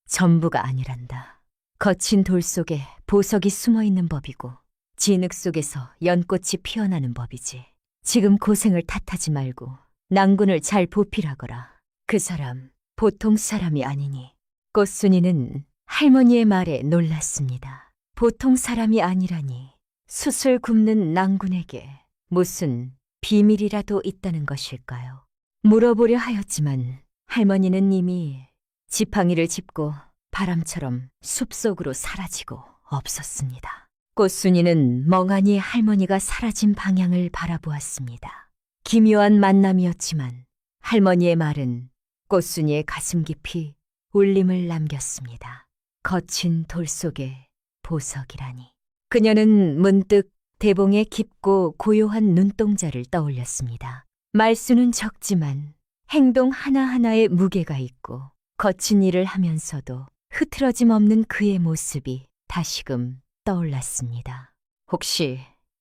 전부가 아니란다. 거친 돌 속에 보석이 숨어 있는 법이고 진흙 속에서 연꽃이 피어나는 법이지. 지금 고생을 탓하지 말고 낭군을 잘 보필하거라. 그 사람 보통 사람이 아니니. 꽃순이는 할머니의 말에 놀랐습니다. 보통 사람이 아니라니. 숯을 굽는 낭군에게 무슨 비밀이라도 있다는 것일까요? 물어보려 하였지만 할머니는 이미 지팡이를 짚고 바람처럼 숲속으로 사라지고 없었습니다. 꽃순이는 멍하니 할머니가 사라진 방향을 바라보았습니다. 기묘한 만남이었지만 할머니의 말은 꽃순이의 가슴 깊이 울림을 남겼습니다. 거친 돌 속의 보석이라니. 그녀는 문득 대봉의 깊고 고요한 눈동자를 떠올렸습니다. 말수는 적지만 행동 하나하나에 무게가 있고 거친 일을 하면서도 흐트러짐 없는 그의 모습이 다시금 떠올랐습니다. 혹시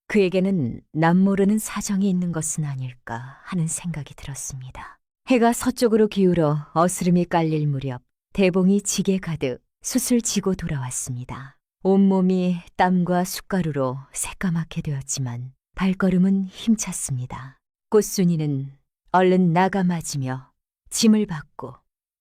그에게는 남모르는 사정이 있는 것은 아닐까 하는 생각이 들었습니다. 해가 서쪽으로 기울어 어스름이 깔릴 무렵 대봉이 지게 가득 숯을 지고 돌아왔습니다. 온몸이 땀과 숟가루로 새까맣게 되었지만 발걸음은 힘찼습니다. 꽃순이는 얼른 나가 맞으며 짐을 받고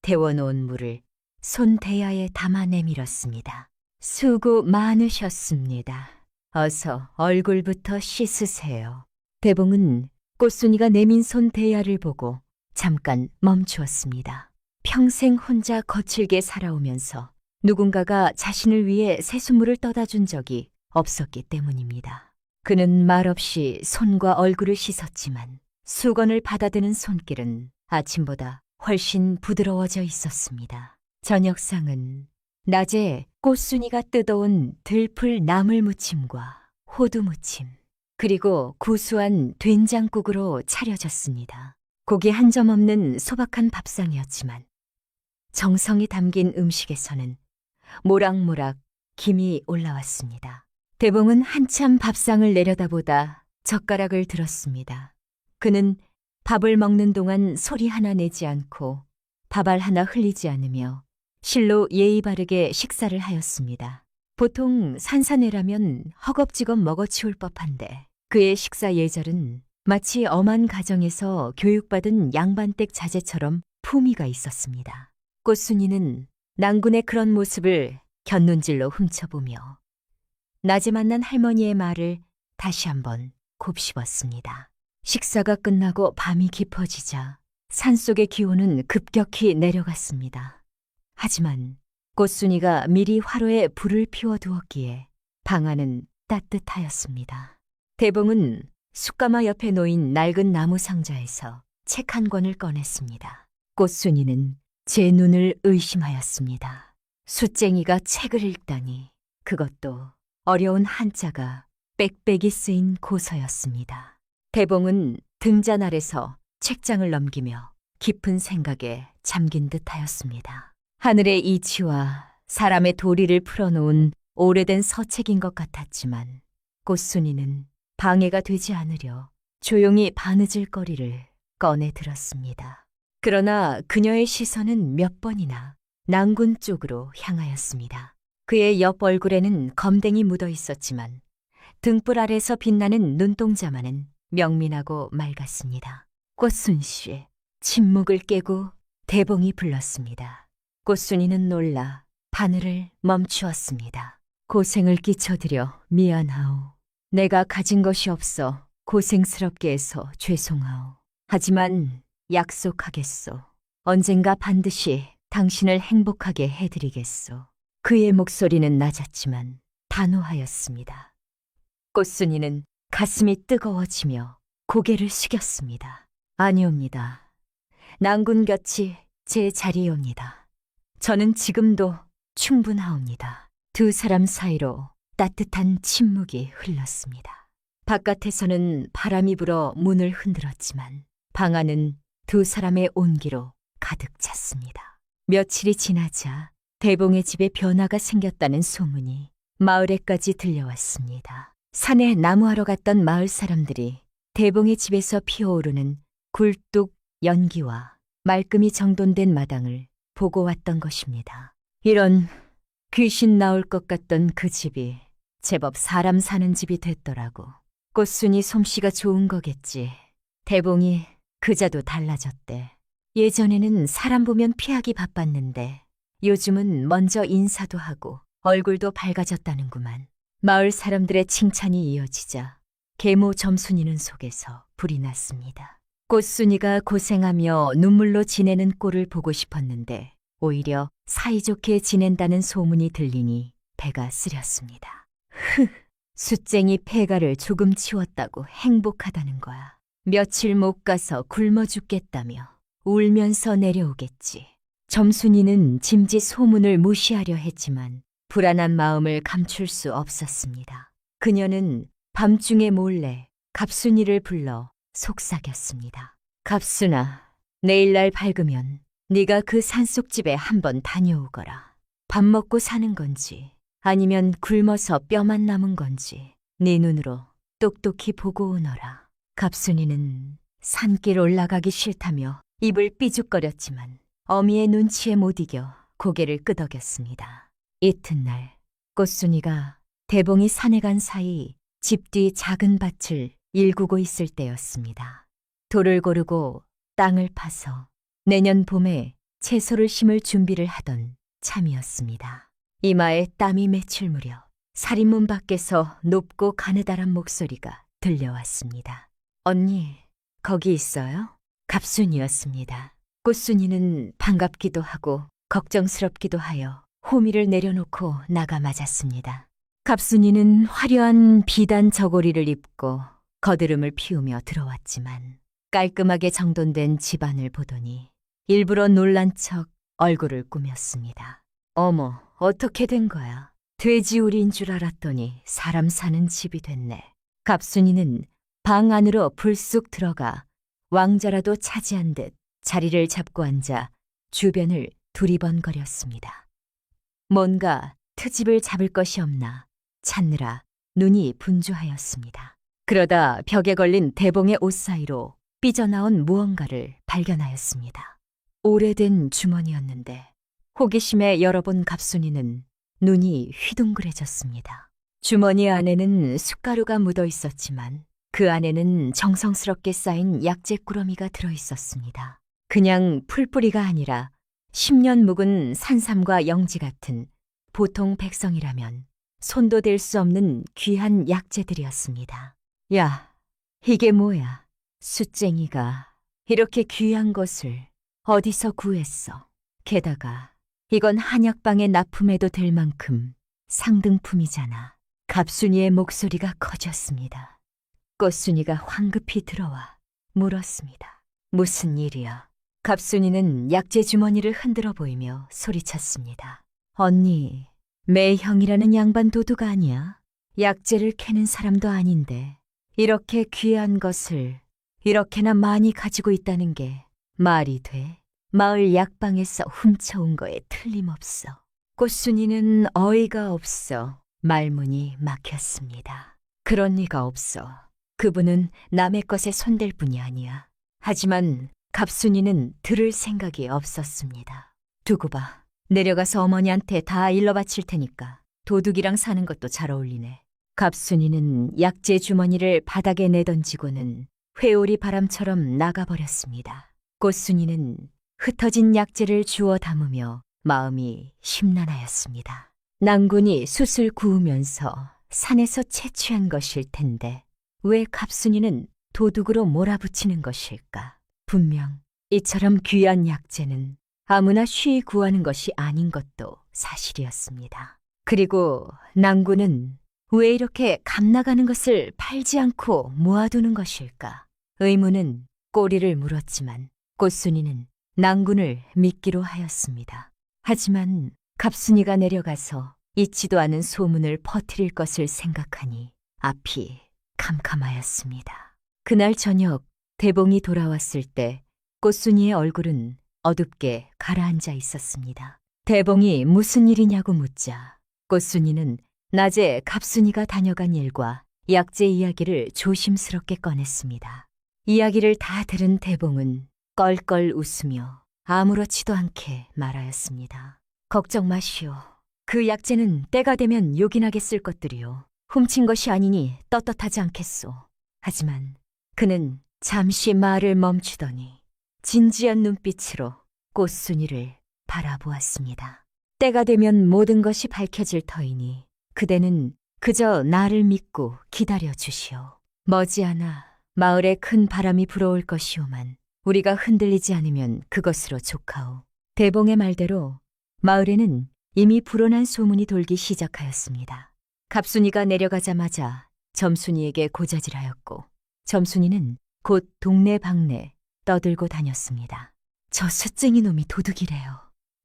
데워놓은 물을 손 대야에 담아 내밀었습니다. 수고 많으셨습니다. 어서 얼굴부터 씻으세요. 대봉은 꽃순이가 내민 손 대야를 보고 잠깐 멈추었습니다. 평생 혼자 거칠게 살아오면서 누군가가 자신을 위해 새순물을 떠다 준 적이 없었기 때문입니다. 그는 말없이 손과 얼굴을 씻었지만 수건을 받아드는 손길은 아침보다 훨씬 부드러워져 있었습니다. 저녁상은 낮에 꽃순이가 뜯어온 들풀 나물 무침과 호두 무침, 그리고 구수한 된장국으로 차려졌습니다. 고기 한 점 없는 소박한 밥상이었지만 정성이 담긴 음식에서는 모락모락 김이 올라왔습니다. 대봉은 한참 밥상을 내려다보다 젓가락을 들었습니다. 그는 밥을 먹는 동안 소리 하나 내지 않고 밥알 하나 흘리지 않으며 실로 예의 바르게 식사를 하였습니다. 보통 산사내라면 허겁지겁 먹어치울 법한데 그의 식사 예절은 마치 엄한 가정에서 교육받은 양반댁 자제처럼 품위가 있었습니다. 꽃순이는 낭군의 그런 모습을 곁눈질로 훔쳐보며 낮에 만난 할머니의 말을 다시 한번 곱씹었습니다. 식사가 끝나고 밤이 깊어지자 산속의 기온은 급격히 내려갔습니다. 하지만 꽃순이가 미리 화로에 불을 피워두었기에 방 안은 따뜻하였습니다. 대봉은 숯가마 옆에 놓인 낡은 나무 상자에서 책 한 권을 꺼냈습니다. 꽃순이는 제 눈을 의심하였습니다. 숫쟁이가 책을 읽다니, 그것도 어려운 한자가 빽빽이 쓰인 고서였습니다. 대봉은 등잔 아래서 책장을 넘기며 깊은 생각에 잠긴 듯하였습니다. 하늘의 이치와 사람의 도리를 풀어놓은 오래된 서책인 것 같았지만 꽃순이는 방해가 되지 않으려 조용히 바느질 거리를 꺼내 들었습니다. 그러나 그녀의 시선은 몇 번이나 낭군 쪽으로 향하였습니다. 그의 옆 얼굴에는 검댕이 묻어 있었지만 등불 아래서 빛나는 눈동자만은 명민하고 맑았습니다. 꽃순씨, 침묵을 깨고 대봉이 불렀습니다. 꽃순이는 놀라 바늘을 멈추었습니다. 고생을 끼쳐드려 미안하오. 내가 가진 것이 없어 고생스럽게 해서 죄송하오. 하지만 약속하겠소. 언젠가 반드시 당신을 행복하게 해드리겠소. 그의 목소리는 낮았지만 단호하였습니다. 꽃순이는 가슴이 뜨거워지며 고개를 숙였습니다. 아니옵니다. 낭군 곁이 제 자리옵니다. 저는 지금도 충분하옵니다. 두 사람 사이로 따뜻한 침묵이 흘렀습니다. 바깥에서는 바람이 불어 문을 흔들었지만 방 안은 두 사람의 온기로 가득 찼습니다. 며칠이 지나자 대봉의 집에 변화가 생겼다는 소문이 마을에까지 들려왔습니다. 산에 나무하러 갔던 마을 사람들이 대봉의 집에서 피어오르는 굴뚝 연기와 말끔히 정돈된 마당을 보고 왔던 것입니다. 이런 귀신 나올 것 같던 그 집이 제법 사람 사는 집이 됐더라고. 꽃순이 솜씨가 좋은 거겠지. 대봉이 그자도 달라졌대. 예전에는 사람 보면 피하기 바빴는데 요즘은 먼저 인사도 하고 얼굴도 밝아졌다는구만. 마을 사람들의 칭찬이 이어지자 계모 점순이는 속에서 불이 났습니다. 꽃순이가 고생하며 눈물로 지내는 꼴을 보고 싶었는데 오히려 사이좋게 지낸다는 소문이 들리니 배가 쓰렸습니다. 숫쟁이 폐가를 조금 치웠다고 행복하다는 거야. 며칠 못 가서 굶어 죽겠다며 울면서 내려오겠지. 점순이는 짐짓 소문을 무시하려 했지만 불안한 마음을 감출 수 없었습니다. 그녀는 밤중에 몰래 갑순이를 불러 속삭였습니다. 갑순아, 내일날 밝으면 네가 그 산속집에 한번 다녀오거라. 밥 먹고 사는 건지 아니면 굶어서 뼈만 남은 건지 네 눈으로 똑똑히 보고 오너라. 갑순이는 산길 올라가기 싫다며 입을 삐죽거렸지만 어미의 눈치에 못 이겨 고개를 끄덕였습니다. 이튿날 꽃순이가 대봉이 산에 간 사이 집 뒤 작은 밭을 일구고 있을 때였습니다. 돌을 고르고 땅을 파서 내년 봄에 채소를 심을 준비를 하던 참이었습니다. 이마에 땀이 맺힐 무렵 살인문 밖에서 높고 가느다란 목소리가 들려왔습니다. 언니, 거기 있어요? 갑순이었습니다. 꽃순이는 반갑기도 하고 걱정스럽기도 하여 호미를 내려놓고 나가 맞았습니다. 갑순이는 화려한 비단 저고리를 입고 거드름을 피우며 들어왔지만 깔끔하게 정돈된 집안을 보더니 일부러 놀란 척 얼굴을 꾸몄습니다. 어머, 어떻게 된 거야? 돼지우리인 줄 알았더니 사람 사는 집이 됐네. 갑순이는 방 안으로 불쑥 들어가 왕자라도 차지한 듯 자리를 잡고 앉아 주변을 두리번거렸습니다. 뭔가 트집을 잡을 것이 없나 찾느라 눈이 분주하였습니다. 그러다 벽에 걸린 대봉의 옷 사이로 삐져나온 무언가를 발견하였습니다. 오래된 주머니였는데 호기심에 열어본 갑순이는 눈이 휘둥그레졌습니다. 주머니 안에는 숟가루가 묻어 있었지만 그 안에는 정성스럽게 쌓인 약재꾸러미가 들어있었습니다. 그냥 풀뿌리가 아니라 10년 묵은 산삼과 영지 같은 보통 백성이라면 손도 댈 수 없는 귀한 약재들이었습니다. 야, 이게 뭐야? 숫쟁이가 이렇게 귀한 것을 어디서 구했어? 게다가 이건 한약방에 납품해도 될 만큼 상등품이잖아. 갑순이의 목소리가 커졌습니다. 꽃순이가 황급히 들어와 물었습니다. 무슨 일이야? 갑순이는 약재 주머니를 흔들어 보이며 소리쳤습니다. 언니, 매형이라는 양반 도둑 아니야? 약재를 캐는 사람도 아닌데 이렇게 귀한 것을 이렇게나 많이 가지고 있다는 게 말이 돼? 마을 약방에서 훔쳐온 거에 틀림없어. 꽃순이는 어이가 없어 말문이 막혔습니다. 그런 리가 없어. 그분은 남의 것에 손댈 뿐이 아니야. 하지만 갑순이는 들을 생각이 없었습니다. 두고 봐. 내려가서 어머니한테 다 일러 바칠 테니까 도둑이랑 사는 것도 잘 어울리네. 갑순이는 약재 주머니를 바닥에 내던지고는 회오리 바람처럼 나가버렸습니다. 꽃순이는 흩어진 약재를 주워 담으며 마음이 심란하였습니다. 낭군이 숯을 구우면서 산에서 채취한 것일 텐데 왜 갑순이는 도둑으로 몰아붙이는 것일까? 분명 이처럼 귀한 약재는 아무나 쉬이 구하는 것이 아닌 것도 사실이었습니다. 그리고 낭군은 왜 이렇게 값나가는 것을 팔지 않고 모아두는 것일까? 의문은 꼬리를 물었지만 꽃순이는 낭군을 믿기로 하였습니다. 하지만 갑순이가 내려가서 잊지도 않은 소문을 퍼뜨릴 것을 생각하니 앞이 캄캄하였습니다. 그날 저녁 대봉이 돌아왔을 때 꽃순이의 얼굴은 어둡게 가라앉아 있었습니다. 대봉이 무슨 일이냐고 묻자 꽃순이는 낮에 갑순이가 다녀간 일과 약재 이야기를 조심스럽게 꺼냈습니다. 이야기를 다 들은 대봉은 껄껄 웃으며 아무렇지도 않게 말하였습니다. 걱정 마시오. 그 약재는 때가 되면 요긴하게 쓸 것들이요. 훔친 것이 아니니 떳떳하지 않겠소. 하지만 그는 잠시 말을 멈추더니 진지한 눈빛으로 꽃순이를 바라보았습니다. 때가 되면 모든 것이 밝혀질 터이니 그대는 그저 나를 믿고 기다려 주시오. 머지않아 마을에 큰 바람이 불어올 것이오만 우리가 흔들리지 않으면 그것으로 족하오. 대봉의 말대로 마을에는 이미 불어난 소문이 돌기 시작하였습니다. 갑순이가 내려가자마자 점순이에게 고자질하였고 점순이는 곧 동네 방네 떠들고 다녔습니다. 저 숫쟁이 놈이 도둑이래요.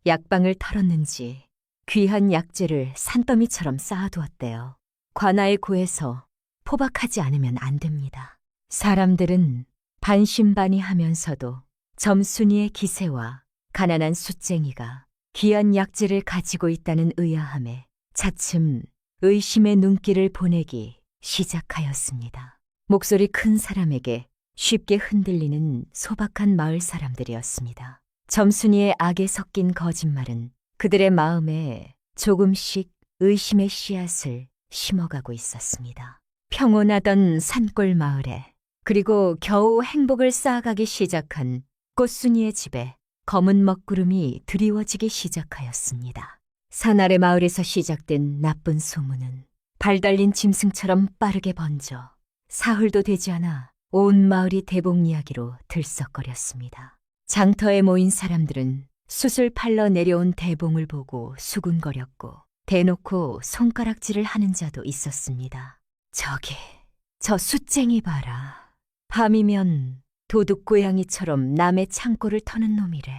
약방을 털었는지 귀한 약재를 산더미처럼 쌓아두었대요. 관아에 구해서 포박하지 않으면 안 됩니다. 사람들은 반신반의하면서도 점순이의 기세와 가난한 숫쟁이가 귀한 약재를 가지고 있다는 의아함에 차츰 의심의 눈길을 보내기 시작하였습니다. 목소리 큰 사람에게 쉽게 흔들리는 소박한 마을 사람들이었습니다. 점순이의 악에 섞인 거짓말은 그들의 마음에 조금씩 의심의 씨앗을 심어가고 있었습니다. 평온하던 산골 마을에 그리고 겨우 행복을 쌓아가기 시작한 꽃순이의 집에 검은 먹구름이 드리워지기 시작하였습니다. 산 아래 마을에서 시작된 나쁜 소문은 발달린 짐승처럼 빠르게 번져 사흘도 되지 않아 온 마을이 대봉 이야기로 들썩거렸습니다. 장터에 모인 사람들은 숯을 팔러 내려온 대봉을 보고 수군거렸고 대놓고 손가락질을 하는 자도 있었습니다. 저기, 저 숯쟁이 봐라. 밤이면 도둑고양이처럼 남의 창고를 터는 놈이래.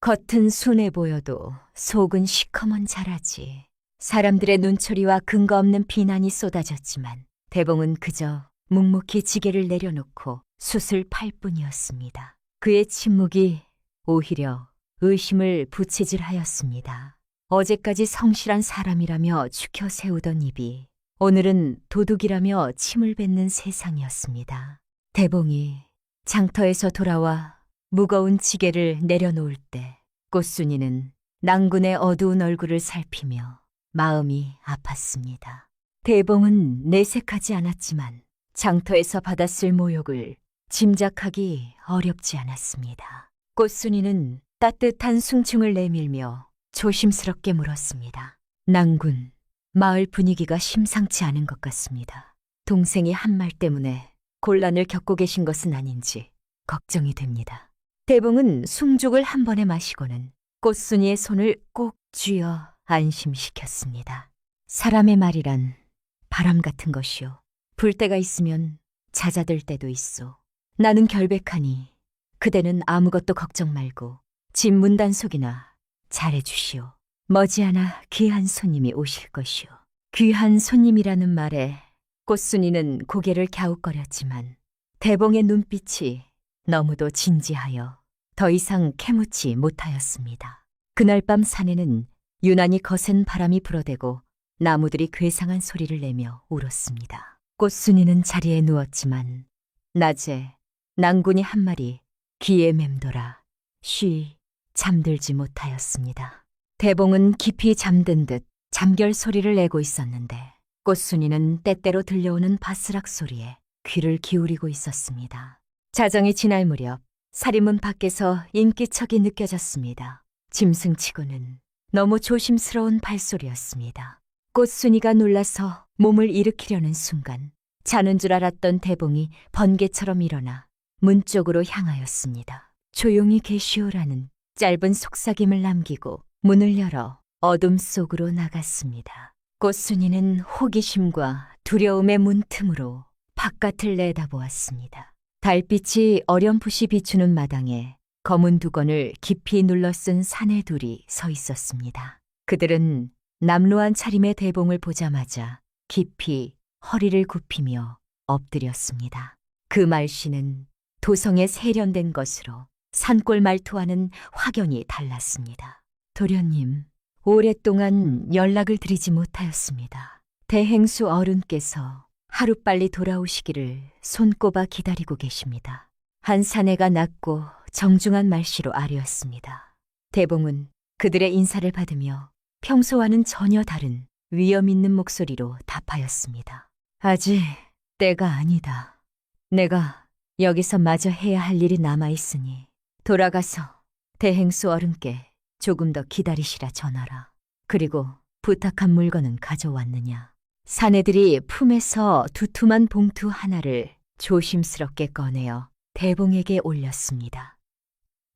겉은 순해 보여도 속은 시커먼 자라지. 사람들의 눈초리와 근거 없는 비난이 쏟아졌지만 대봉은 그저 묵묵히 지게를 내려놓고 숯을 팔 뿐이었습니다. 그의 침묵이 오히려 의심을 부채질하였습니다. 어제까지 성실한 사람이라며 추켜 세우던 입이 오늘은 도둑이라며 침을 뱉는 세상이었습니다. 대봉이 장터에서 돌아와 무거운 지게를 내려놓을 때 꽃순이는 낭군의 어두운 얼굴을 살피며 마음이 아팠습니다. 대봉은 내색하지 않았지만 장터에서 받았을 모욕을 짐작하기 어렵지 않았습니다. 꽃순이는 따뜻한 숭충을 내밀며 조심스럽게 물었습니다. 낭군, 마을 분위기가 심상치 않은 것 같습니다. 동생이 한 말 때문에 곤란을 겪고 계신 것은 아닌지 걱정이 됩니다. 대봉은 숭죽을 한 번에 마시고는 꽃순이의 손을 꼭 쥐어 안심시켰습니다. 사람의 말이란 바람 같은 것이요. 불 때가 있으면 잦아들 때도 있소. 나는 결백하니 그대는 아무것도 걱정 말고 집 문단속이나 잘해주시오. 머지않아 귀한 손님이 오실 것이오. 귀한 손님이라는 말에 꽃순이는 고개를 갸웃거렸지만 대봉의 눈빛이 너무도 진지하여 더 이상 캐묻지 못하였습니다. 그날 밤 산에는 유난히 거센 바람이 불어대고 나무들이 괴상한 소리를 내며 울었습니다. 꽃순이는 자리에 누웠지만 낮에 낭군이 한 마리 귀에 맴돌아 쉬 잠들지 못하였습니다. 대봉은 깊이 잠든 듯 잠결 소리를 내고 있었는데 꽃순이는 때때로 들려오는 바스락 소리에 귀를 기울이고 있었습니다. 자정이 지날 무렵 살인문 밖에서 인기척이 느껴졌습니다. 짐승치고는 너무 조심스러운 발소리였습니다. 꽃순이가 놀라서 몸을 일으키려는 순간 자는 줄 알았던 대봉이 번개처럼 일어나 문 쪽으로 향하였습니다. 조용히 계시오라는 짧은 속삭임을 남기고 문을 열어 어둠 속으로 나갔습니다. 꽃순이는 호기심과 두려움의 문틈으로 바깥을 내다보았습니다. 달빛이 어렴풋이 비추는 마당에 검은 두건을 깊이 눌러쓴 사내 둘이 서 있었습니다. 그들은 남루한 차림의 대봉을 보자마자 깊이 허리를 굽히며 엎드렸습니다. 그 말씨는 도성에 세련된 것으로 산골 말투와는 확연히 달랐습니다. 도련님, 오랫동안 연락을 드리지 못하였습니다. 대행수 어른께서 하루빨리 돌아오시기를 손꼽아 기다리고 계십니다. 한 사내가 낮고 정중한 말씨로 아뢰었습니다. 대봉은 그들의 인사를 받으며 평소와는 전혀 다른 위엄 있는 목소리로 답하였습니다. 아직 때가 아니다. 내가 여기서 마저 해야 할 일이 남아있으니 돌아가서 대행수 어른께 조금 더 기다리시라 전하라. 그리고 부탁한 물건은 가져왔느냐? 사내들이 품에서 두툼한 봉투 하나를 조심스럽게 꺼내어 대봉에게 올렸습니다.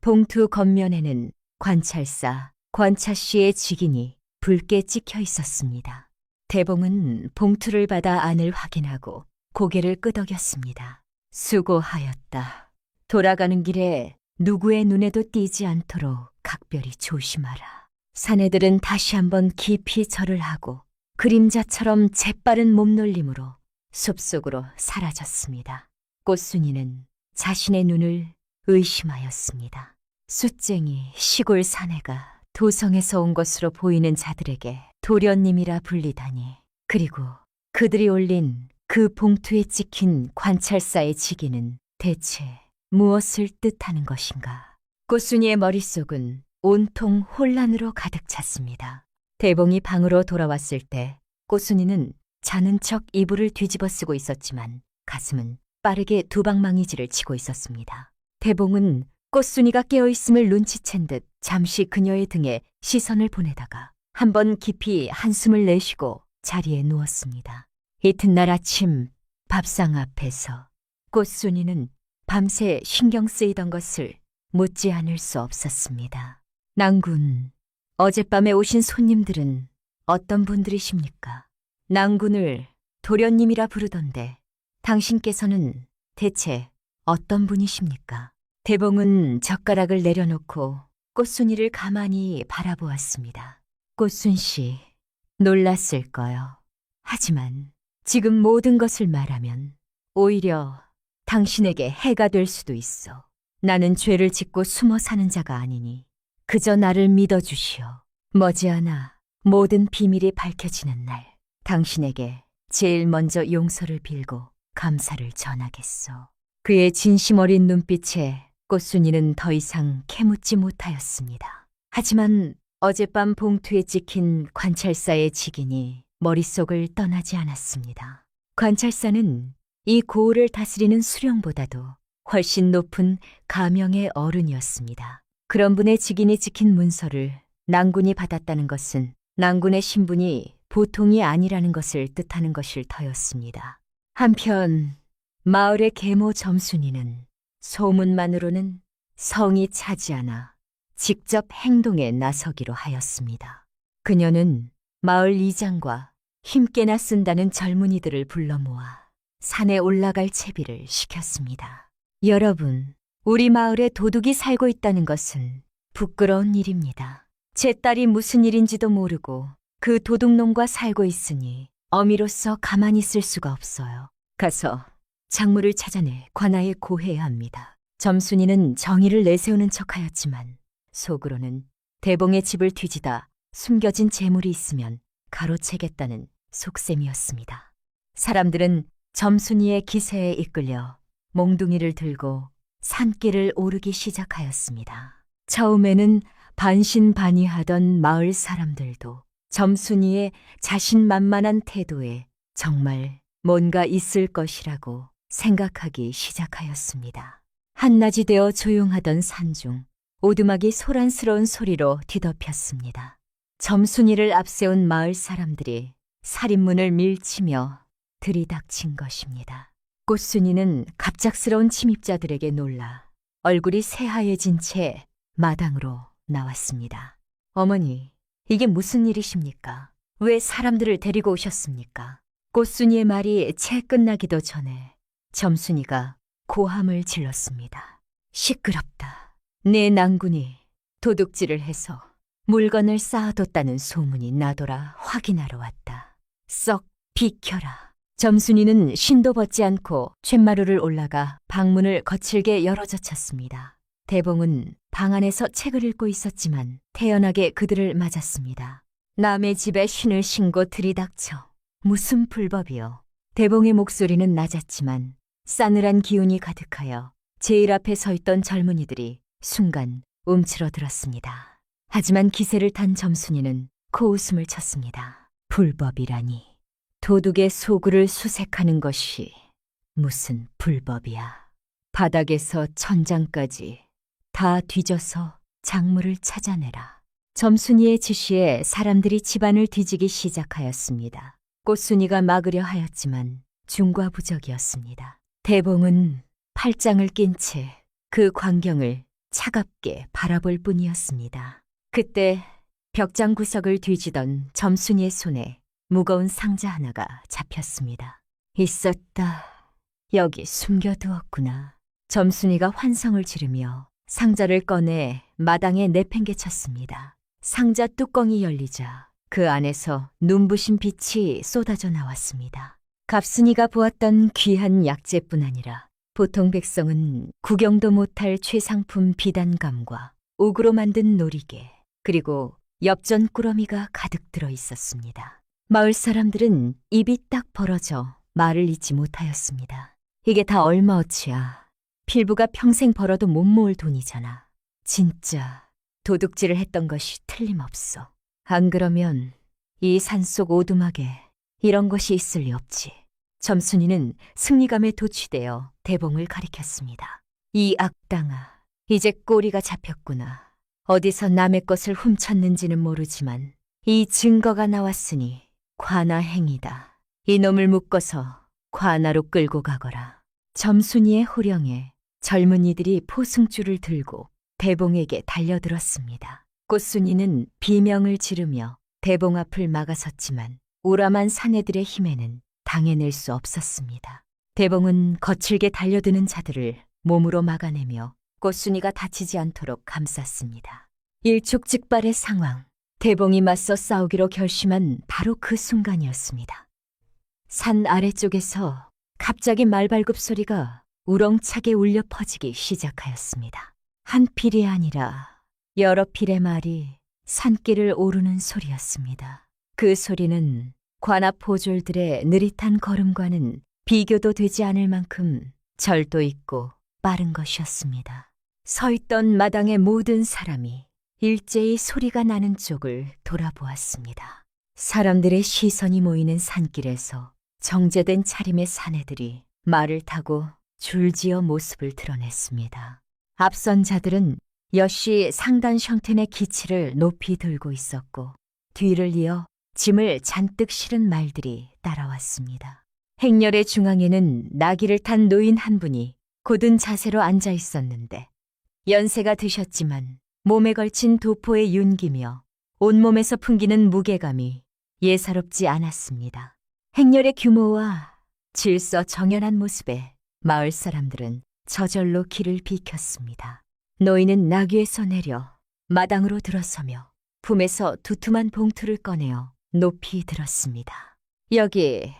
봉투 겉면에는 관찰사 권차씨의 직인이 붉게 찍혀 있었습니다. 대봉은 봉투를 받아 안을 확인하고 고개를 끄덕였습니다. 수고하였다. 돌아가는 길에 누구의 눈에도 띄지 않도록 각별히 조심하라. 사내들은 다시 한번 깊이 절을 하고 그림자처럼 재빠른 몸놀림으로 숲속으로 사라졌습니다. 꽃순이는 자신의 눈을 의심하였습니다. 숫쟁이 시골 사내가 도성에서 온 것으로 보이는 자들에게 도련님이라 불리다니, 그리고 그들이 올린 그 봉투에 찍힌 관찰사의 직위는 대체 무엇을 뜻하는 것인가? 꽃순이의 머릿속은 온통 혼란으로 가득 찼습니다. 대봉이 방으로 돌아왔을 때 꽃순이는 자는 척 이불을 뒤집어 쓰고 있었지만 가슴은 빠르게 두방망이질을 치고 있었습니다. 대봉은 꽃순이가 깨어있음을 눈치챈 듯 잠시 그녀의 등에 시선을 보내다가 한번 깊이 한숨을 내쉬고 자리에 누웠습니다. 이튿날 아침 밥상 앞에서 꽃순이는 밤새 신경 쓰이던 것을 묻지 않을 수 없었습니다. 낭군, 어젯밤에 오신 손님들은 어떤 분들이십니까? 낭군을 도련님이라 부르던데 당신께서는 대체 어떤 분이십니까? 대봉은 젓가락을 내려놓고 꽃순이를 가만히 바라보았습니다. 꽃순씨, 놀랐을 거요. 하지만 지금 모든 것을 말하면 오히려 당신에게 해가 될 수도 있어. 나는 죄를 짓고 숨어 사는 자가 아니니 그저 나를 믿어주시오. 머지않아 모든 비밀이 밝혀지는 날, 당신에게 제일 먼저 용서를 빌고 감사를 전하겠소. 그의 진심 어린 눈빛에 꽃순이는 더 이상 캐묻지 못하였습니다. 하지만 어젯밤 봉투에 찍힌 관찰사의 직인이 머릿속을 떠나지 않았습니다. 관찰사는 이 고을을 다스리는 수령보다도 훨씬 높은 가명의 어른이었습니다. 그런 분의 직인이 찍힌 문서를 낭군이 받았다는 것은 낭군의 신분이 보통이 아니라는 것을 뜻하는 것일 터였습니다. 한편 마을의 계모 점순이는 소문만으로는 성이 차지 않아 직접 행동에 나서기로 하였습니다. 그녀는 마을 이장과 힘께나 쓴다는 젊은이들을 불러 모아 산에 올라갈 채비를 시켰습니다. 여러분, 우리 마을에 도둑이 살고 있다는 것은 부끄러운 일입니다. 제 딸이 무슨 일인지도 모르고 그 도둑놈과 살고 있으니 어미로서 가만히 있을 수가 없어요. 가서 작물을 찾아내 관아에 고해야 합니다. 점순이는 정의를 내세우는 척하였지만 속으로는 대봉의 집을 뒤지다 숨겨진 재물이 있으면 가로채겠다는 속셈이었습니다. 사람들은 점순이의 기세에 이끌려 몽둥이를 들고 산길을 오르기 시작하였습니다. 처음에는 반신반의하던 마을 사람들도 점순이의 자신만만한 태도에 정말 뭔가 있을 것이라고 생각하기 시작하였습니다. 한낮이 되어 조용하던 산중 오두막이 소란스러운 소리로 뒤덮였습니다. 점순이를 앞세운 마을 사람들이 살인문을 밀치며 들이닥친 것입니다. 꽃순이는 갑작스러운 침입자들에게 놀라 얼굴이 새하얘진 채 마당으로 나왔습니다. 어머니, 이게 무슨 일이십니까? 왜 사람들을 데리고 오셨습니까? 꽃순이의 말이 채 끝나기도 전에 점순이가 고함을 질렀습니다. 시끄럽다. 내 낭군이 도둑질을 해서 물건을 쌓아뒀다는 소문이 나더라 확인하러 왔다. 썩 비켜라. 점순이는 신도 벗지 않고 쇳마루를 올라가 방문을 거칠게 열어젖혔습니다. 대봉은 방 안에서 책을 읽고 있었지만 태연하게 그들을 맞았습니다. 남의 집에 신을 신고 들이닥쳐. 무슨 불법이요. 대봉의 목소리는 낮았지만 싸늘한 기운이 가득하여 제일 앞에 서 있던 젊은이들이 순간 움츠러들었습니다. 하지만 기세를 탄 점순이는 코웃음을 쳤습니다. 불법이라니. 도둑의 소굴을 수색하는 것이 무슨 불법이야. 바닥에서 천장까지 다 뒤져서 작물을 찾아내라. 점순이의 지시에 사람들이 집안을 뒤지기 시작하였습니다. 꽃순이가 막으려 하였지만 중과부적이었습니다. 대봉은 팔짱을 낀 채 그 광경을 차갑게 바라볼 뿐이었습니다. 그때 벽장 구석을 뒤지던 점순이의 손에 무거운 상자 하나가 잡혔습니다. 있었다. 여기 숨겨두었구나. 점순이가 환성을 지르며 상자를 꺼내 마당에 내팽개쳤습니다. 상자 뚜껑이 열리자 그 안에서 눈부신 빛이 쏟아져 나왔습니다. 갑순이가 보았던 귀한 약재뿐 아니라 보통 백성은 구경도 못할 최상품 비단감과 옥으로 만든 놀이개, 그리고 엽전 꾸러미가 가득 들어 있었습니다. 마을 사람들은 입이 딱 벌어져 말을 잇지 못하였습니다. 이게 다 얼마어치야. 필부가 평생 벌어도 못 모을 돈이잖아. 진짜 도둑질을 했던 것이 틀림없어. 안 그러면 이 산속 오두막에 이런 것이 있을 리 없지. 점순이는 승리감에 도취되어 대봉을 가리켰습니다. 이 악당아, 이제 꼬리가 잡혔구나. 어디서 남의 것을 훔쳤는지는 모르지만 이 증거가 나왔으니 관아행위다. 이놈을 묶어서 관아로 끌고 가거라. 점순이의 호령에 젊은이들이 포승줄을 들고 대봉에게 달려들었습니다. 꽃순이는 비명을 지르며 대봉 앞을 막아섰지만 우람한 사내들의 힘에는 당해낼 수 없었습니다. 대봉은 거칠게 달려드는 자들을 몸으로 막아내며 꽃순이가 다치지 않도록 감쌌습니다. 일촉즉발의 상황, 대봉이 맞서 싸우기로 결심한 바로 그 순간이었습니다. 산 아래쪽에서 갑자기 말발굽 소리가 우렁차게 울려 퍼지기 시작하였습니다. 한 필이 아니라 여러 필의 말이 산길을 오르는 소리였습니다. 그 소리는 관아 포졸들의 느릿한 걸음과는 비교도 되지 않을 만큼 절도 있고 빠른 것이었습니다. 서 있던 마당의 모든 사람이 일제히 소리가 나는 쪽을 돌아보았습니다. 사람들의 시선이 모이는 산길에서 정제된 차림의 사내들이 말을 타고 줄지어 모습을 드러냈습니다. 앞선 자들은 여시 상단 션텐의 기치를 높이 들고 있었고 뒤를 이어 짐을 잔뜩 실은 말들이 따라왔습니다. 행렬의 중앙에는 나귀를 탄 노인 한 분이 곧은 자세로 앉아 있었는데 연세가 드셨지만 몸에 걸친 도포의 윤기며 온몸에서 풍기는 무게감이 예사롭지 않았습니다. 행렬의 규모와 질서 정연한 모습에 마을 사람들은 저절로 길을 비켰습니다. 노인은 나귀에서 내려 마당으로 들어서며 품에서 두툼한 봉투를 꺼내어 높이 들었습니다. 여기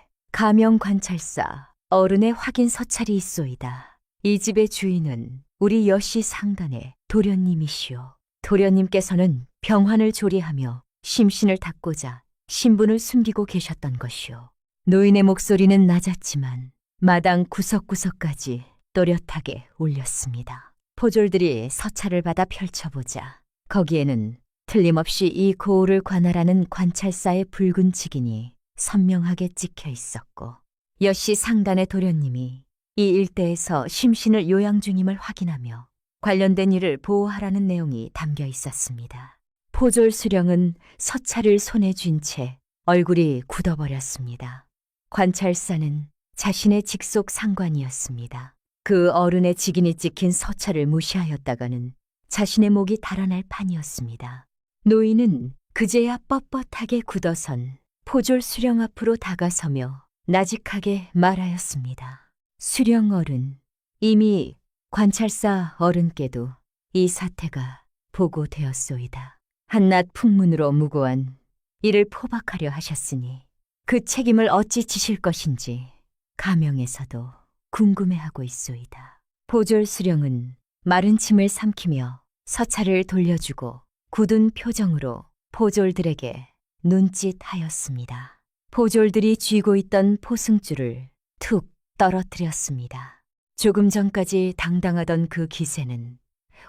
가명관찰사 어른의 확인 서찰이 있소이다. 이 집의 주인은 우리 여씨 상단의 도련님이시오. 도련님께서는 병환을 조리하며 심신을 닦고자 신분을 숨기고 계셨던 것이오. 노인의 목소리는 낮았지만 마당 구석구석까지 또렷하게 울렸습니다. 포졸들이 서찰을 받아 펼쳐보자 거기에는 틀림없이 이 고을을 관할하는 관찰사의 붉은 직인이 선명하게 찍혀 있었고 여씨 상단의 도련님이 이 일대에서 심신을 요양 중임을 확인하며 관련된 일을 보호하라는 내용이 담겨 있었습니다. 포졸 수령은 서찰을 손에 쥔 채 얼굴이 굳어버렸습니다. 관찰사는 자신의 직속 상관이었습니다. 그 어른의 직인이 찍힌 서찰을 무시하였다가는 자신의 목이 달아날 판이었습니다. 노인은 그제야 뻣뻣하게 굳어선 포졸 수령 앞으로 다가서며 나직하게 말하였습니다. 수령 어른, 이미 관찰사 어른께도 이 사태가 보고되었소이다. 한낱 풍문으로 무고한 이를 포박하려 하셨으니 그 책임을 어찌 지실 것인지 가명에서도 궁금해하고 있소이다. 포졸 수령은 마른 침을 삼키며 서찰을 돌려주고 굳은 표정으로 포졸들에게 눈짓하였습니다. 포졸들이 쥐고 있던 포승줄을 툭 떨어뜨렸습니다. 조금 전까지 당당하던 그 기세는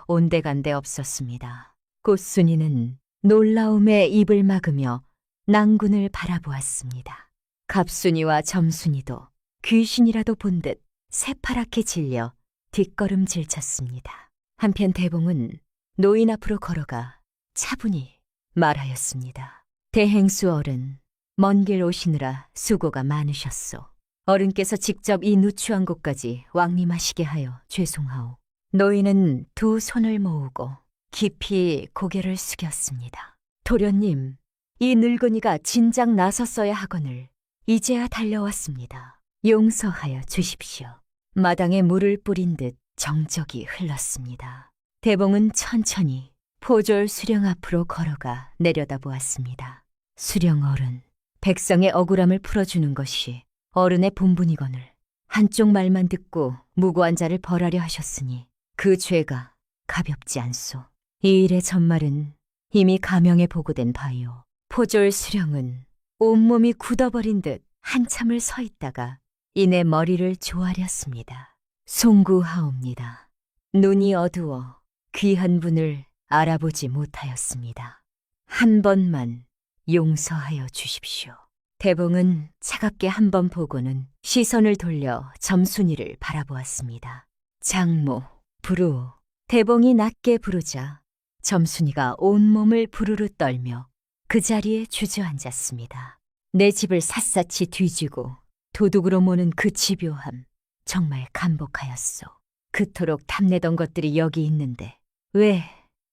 온데간데 없었습니다. 꽃순이는 놀라움에 입을 막으며 낭군을 바라보았습니다. 갑순이와 점순이도 귀신이라도 본 듯 새파랗게 질려 뒷걸음질 쳤습니다. 한편 대봉은 노인 앞으로 걸어가 차분히 말하였습니다. 대행수 어른, 먼 길 오시느라 수고가 많으셨소. 어른께서 직접 이 누추한 곳까지 왕림하시게 하여 죄송하오. 노인은 두 손을 모으고 깊이 고개를 숙였습니다. 도련님, 이 늙은이가 진작 나섰어야 하거늘 이제야 달려왔습니다. 용서하여 주십시오. 마당에 물을 뿌린 듯 정적이 흘렀습니다. 대봉은 천천히 포졸 수령 앞으로 걸어가 내려다보았습니다. 수령 어른, 백성의 억울함을 풀어주는 것이 어른의 본분이거늘 한쪽 말만 듣고 무고한 자를 벌하려 하셨으니 그 죄가 가볍지 않소. 이 일의 전말은 이미 가명에 보고된 바이오. 포졸 수령은 온몸이 굳어버린 듯 한참을 서 있다가 이내 머리를 조아렸습니다. 송구하옵니다. 눈이 어두워 귀한 분을 알아보지 못하였습니다. 한 번만 용서하여 주십시오. 대봉은 차갑게 한 번 보고는 시선을 돌려 점순이를 바라보았습니다. 장모, 불우, 대봉이 낮게 부르자 점순이가 온몸을 부르르 떨며 그 자리에 주저앉았습니다. 내 집을 샅샅이 뒤지고 도둑으로 모는 그 집요함, 정말 감복하였소. 그토록 탐내던 것들이 여기 있는데 왜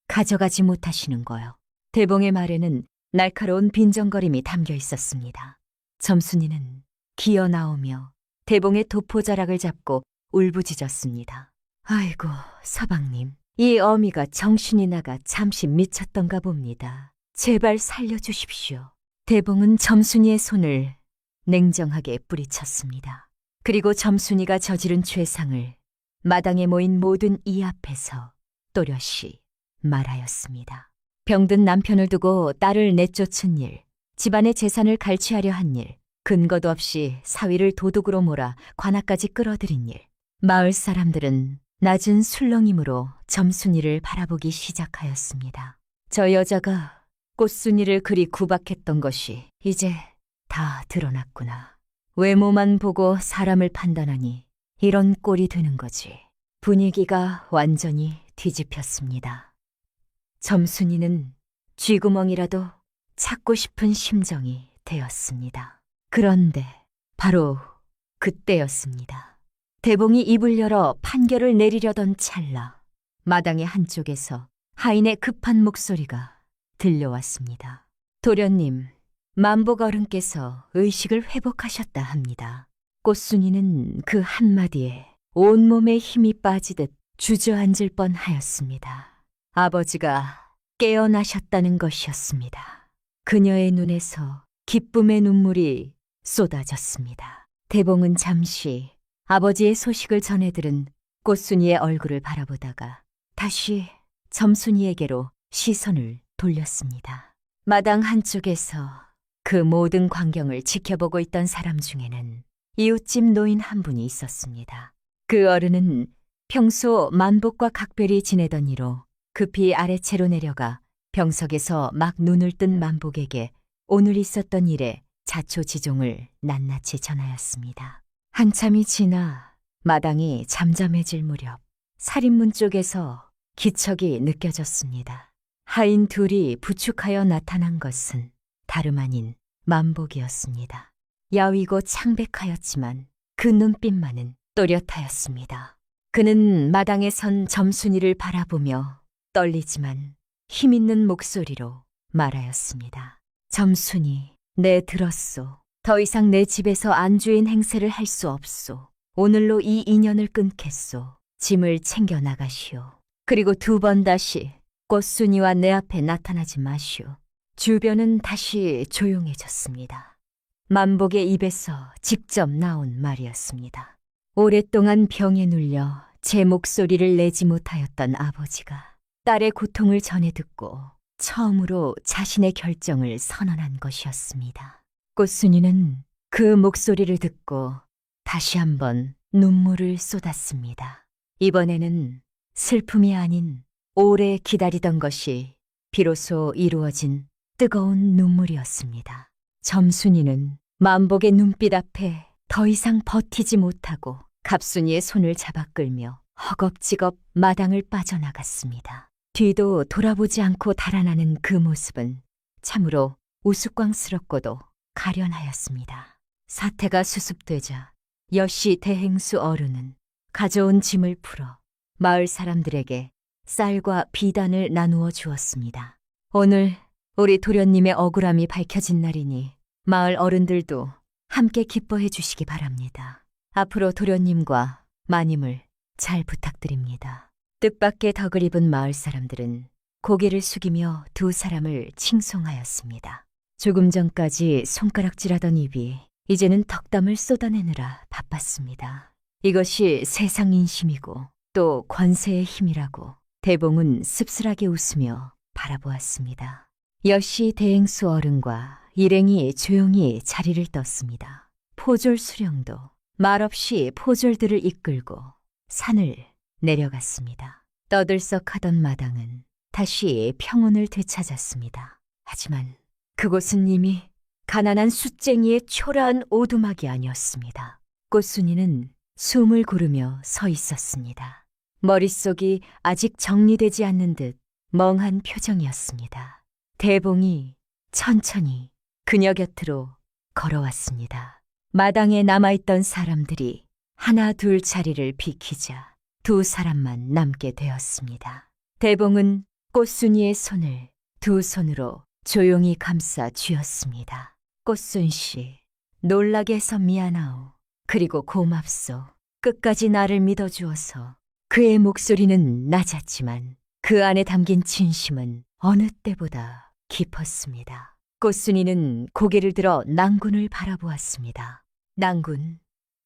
가져가지 못하시는 거요? 대봉의 말에는 날카로운 빈정거림이 담겨 있었습니다. 점순이는 기어 나오며 대봉의 도포자락을 잡고 울부짖었습니다. 아이고, 서방님, 이 어미가 정신이 나가 잠시 미쳤던가 봅니다. 제발 살려주십시오. 대봉은 점순이의 손을 냉정하게 뿌리쳤습니다. 그리고 점순이가 저지른 죄상을 마당에 모인 모든 이 앞에서 또렷이 말하였습니다. 병든 남편을 두고 딸을 내쫓은 일, 집안의 재산을 갈취하려 한 일, 근거도 없이 사위를 도둑으로 몰아 관아까지 끌어들인 일. 마을 사람들은 낮은 술렁임으로 점순이를 바라보기 시작하였습니다. 저 여자가 꽃순이를 그리 구박했던 것이 이제 다 드러났구나. 외모만 보고 사람을 판단하니 이런 꼴이 되는 거지. 분위기가 완전히 뒤집혔습니다. 점순이는 쥐구멍이라도 찾고 싶은 심정이 되었습니다. 그런데 바로 그때였습니다. 대봉이 입을 열어 판결을 내리려던 찰나 마당의 한쪽에서 하인의 급한 목소리가 들려왔습니다. 도련님, 만복 어른께서 의식을 회복하셨다 합니다. 꽃순이는 그 한마디에 온몸에 힘이 빠지듯 주저앉을 뻔하였습니다. 아버지가 깨어나셨다는 것이었습니다. 그녀의 눈에서 기쁨의 눈물이 쏟아졌습니다. 대봉은 잠시 아버지의 소식을 전해들은 꽃순이의 얼굴을 바라보다가 다시 점순이에게로 시선을 돌렸습니다. 마당 한쪽에서 그 모든 광경을 지켜보고 있던 사람 중에는 이웃집 노인 한 분이 있었습니다. 그 어른은 평소 만복과 각별히 지내던 이로 급히 아래채로 내려가 병석에서 막 눈을 뜬 만복에게 오늘 있었던 일에 자초지종을 낱낱이 전하였습니다. 한참이 지나 마당이 잠잠해질 무렵 살인문 쪽에서 기척이 느껴졌습니다. 하인 둘이 부축하여 나타난 것은 다름 아닌 만복이었습니다. 야위고 창백하였지만 그 눈빛만은 또렷하였습니다. 그는 마당에 선 점순이를 바라보며 떨리지만 힘있는 목소리로 말하였습니다. 점순이, 내 들었소. 더 이상 내 집에서 안주인 행세를 할 수 없소. 오늘로 이 인연을 끊겠소. 짐을 챙겨 나가시오. 그리고 두 번 다시 꽃순이와 내 앞에 나타나지 마시오. 주변은 다시 조용해졌습니다. 만복의 입에서 직접 나온 말이었습니다. 오랫동안 병에 눌려 제 목소리를 내지 못하였던 아버지가 딸의 고통을 전해 듣고 처음으로 자신의 결정을 선언한 것이었습니다. 꽃순이는 그 목소리를 듣고 다시 한번 눈물을 쏟았습니다. 이번에는 슬픔이 아닌 오래 기다리던 것이 비로소 이루어진 뜨거운 눈물이었습니다. 점순이는 만복의 눈빛 앞에 더 이상 버티지 못하고 갑순이의 손을 잡아 끌며 허겁지겁 마당을 빠져나갔습니다. 뒤도 돌아보지 않고 달아나는 그 모습은 참으로 우스꽝스럽고도 가련하였습니다. 사태가 수습되자 여씨 대행수 어른은 가져온 짐을 풀어 마을 사람들에게 쌀과 비단을 나누어 주었습니다. 오늘 우리 도련님의 억울함이 밝혀진 날이니 마을 어른들도 함께 기뻐해 주시기 바랍니다. 앞으로 도련님과 마님을 잘 부탁드립니다. 뜻밖의 덕을 입은 마을 사람들은 고개를 숙이며 두 사람을 칭송하였습니다. 조금 전까지 손가락질하던 입이 이제는 덕담을 쏟아내느라 바빴습니다. 이것이 세상 인심이고 또 권세의 힘이라고 대봉은 씁쓸하게 웃으며 바라보았습니다. 여씨 대행수 어른과 일행이 조용히 자리를 떴습니다. 포졸 수령도 말없이 포졸들을 이끌고 산을 내려갔습니다. 떠들썩하던 마당은 다시 평온을 되찾았습니다. 하지만 그곳은 이미 가난한 숫쟁이의 초라한 오두막이 아니었습니다. 꽃순이는 숨을 고르며 서 있었습니다. 머릿속이 아직 정리되지 않는 듯 멍한 표정이었습니다. 대봉이 천천히 그녀 곁으로 걸어왔습니다. 마당에 남아있던 사람들이 하나 둘 자리를 비키자 두 사람만 남게 되었습니다. 대봉은 꽃순이의 손을 두 손으로 조용히 감싸 쥐었습니다. 꽃순 씨, 놀라게 해서 미안하오. 그리고 고맙소. 끝까지 나를 믿어주어서. 그의 목소리는 낮았지만 그 안에 담긴 진심은 어느 때보다 깊었습니다. 꽃순이는 고개를 들어 낭군을 바라보았습니다. 낭군,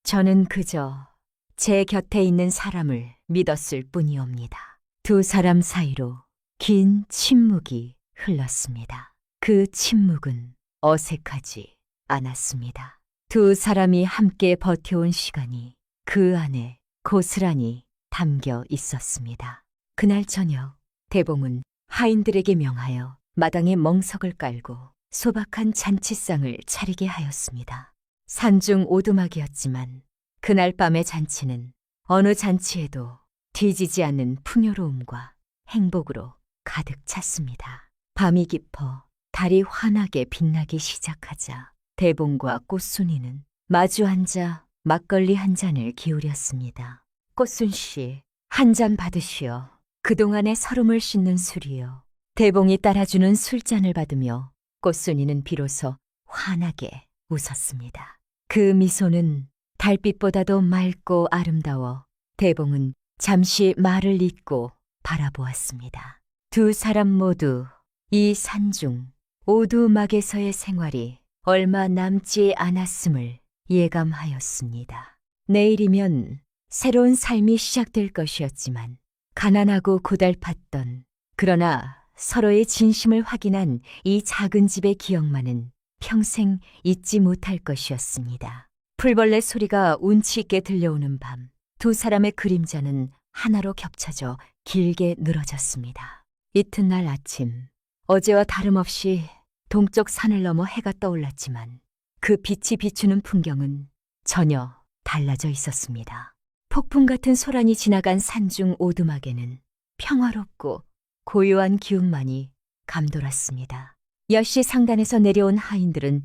저는 그저 제 곁에 있는 사람을 믿었을 뿐이옵니다. 두 사람 사이로 긴 침묵이 흘렀습니다. 그 침묵은 어색하지 않았습니다. 두 사람이 함께 버텨온 시간이 그 안에 고스란히 담겨 있었습니다. 그날 저녁, 대봉은 하인들에게 명하여 마당에 멍석을 깔고 소박한 잔치상을 차리게 하였습니다. 산중 오두막이었지만 그날 밤의 잔치는 어느 잔치에도 뒤지지 않는 풍요로움과 행복으로 가득 찼습니다. 밤이 깊어 달이 환하게 빛나기 시작하자 대봉과 꽃순이는 마주 앉아 막걸리 한 잔을 기울였습니다. 꽃순 씨, 한 잔 받으시오. 그동안의 서름을 씻는 술이요. 대봉이 따라주는 술잔을 받으며 꽃순이는 비로소 환하게 웃었습니다. 그 미소는 달빛보다도 맑고 아름다워 대봉은 잠시 말을 잇고 바라보았습니다. 두 사람 모두 이 산중 오두막에서의 생활이 얼마 남지 않았음을 예감하였습니다. 내일이면 새로운 삶이 시작될 것이었지만 가난하고 고달팠던 그러나 서로의 진심을 확인한 이 작은 집의 기억만은 평생 잊지 못할 것이었습니다. 풀벌레 소리가 운치 있게 들려오는 밤, 두 사람의 그림자는 하나로 겹쳐져 길게 늘어졌습니다. 이튿날 아침, 어제와 다름없이 동쪽 산을 넘어 해가 떠올랐지만 그 빛이 비추는 풍경은 전혀 달라져 있었습니다. 폭풍 같은 소란이 지나간 산중 오두막에는 평화롭고 고요한 기운만이 감돌았습니다. 10시 상단에서 내려온 하인들은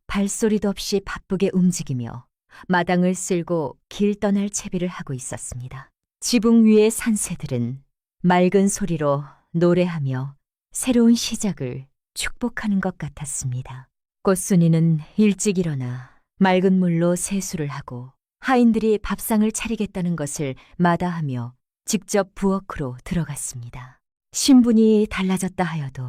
발소리도 없이 바쁘게 움직이며 마당을 쓸고 길 떠날 채비를 하고 있었습니다. 지붕 위의 산새들은 맑은 소리로 노래하며 새로운 시작을 축복하는 것 같았습니다. 꽃순이는 일찍 일어나 맑은 물로 세수를 하고 하인들이 밥상을 차리겠다는 것을 마다하며 직접 부엌으로 들어갔습니다. 신분이 달라졌다 하여도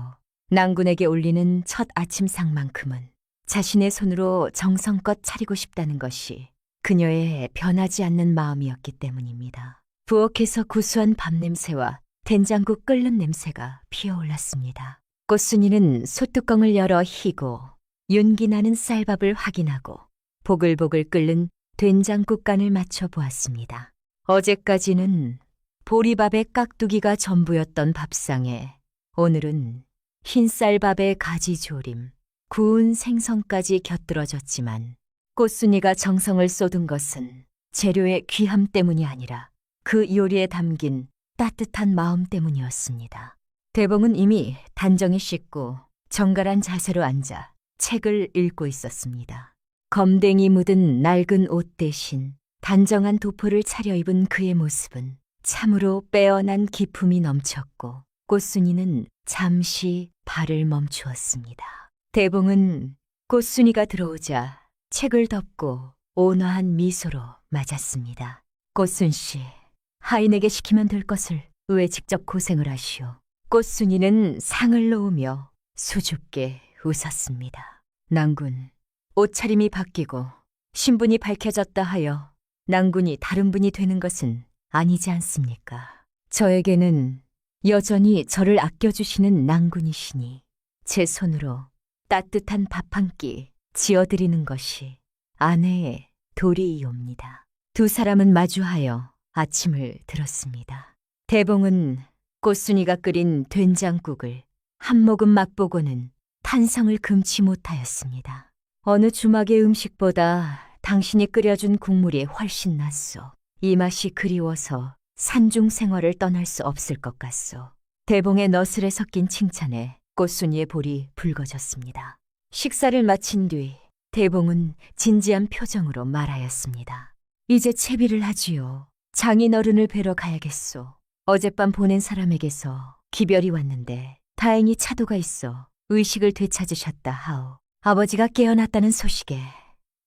낭군에게 올리는 첫 아침상만큼은 자신의 손으로 정성껏 차리고 싶다는 것이 그녀의 변하지 않는 마음이었기 때문입니다. 부엌에서 구수한 밥 냄새와 된장국 끓는 냄새가 피어올랐습니다. 꽃순이는 솥뚜껑을 열어 희고 윤기 나는 쌀밥을 확인하고 보글보글 끓는 된장국 간을 맞춰 보았습니다. 어제까지는 보리밥의 깍두기가 전부였던 밥상에 오늘은 흰쌀밥의 가지조림, 구운 생선까지 곁들어졌지만 꽃순이가 정성을 쏟은 것은 재료의 귀함 때문이 아니라 그 요리에 담긴 따뜻한 마음 때문이었습니다. 대봉은 이미 단정히 씻고 정갈한 자세로 앉아 책을 읽고 있었습니다. 검댕이 묻은 낡은 옷 대신 단정한 도포를 차려입은 그의 모습은 참으로 빼어난 기품이 넘쳤고 꽃순이는 잠시 발을 멈추었습니다. 대봉은 꽃순이가 들어오자 책을 덮고 온화한 미소로 맞았습니다. 꽃순 씨, 하인에게 시키면 될 것을 왜 직접 고생을 하시오? 꽃순이는 상을 놓으며 수줍게 웃었습니다. 낭군, 옷차림이 바뀌고 신분이 밝혀졌다 하여 낭군이 다른 분이 되는 것은 아니지 않습니까? 저에게는 여전히 저를 아껴주시는 낭군이시니 제 손으로 따뜻한 밥 한 끼 지어드리는 것이 아내의 도리이옵니다. 두 사람은 마주하여 아침을 들었습니다. 대봉은 꽃순이가 끓인 된장국을 한 모금 맛보고는 탄성을 금치 못하였습니다. 어느 주막의 음식보다 당신이 끓여준 국물이 훨씬 낫소. 이 맛이 그리워서 산중 생활을 떠날 수 없을 것 같소. 대봉의 너슬에 섞인 칭찬에 꽃순이의 볼이 붉어졌습니다. 식사를 마친 뒤 대봉은 진지한 표정으로 말하였습니다. 이제 채비를 하지요. 장인어른을 뵈러 가야겠소. 어젯밤 보낸 사람에게서 기별이 왔는데 다행히 차도가 있어 의식을 되찾으셨다 하오. 아버지가 깨어났다는 소식에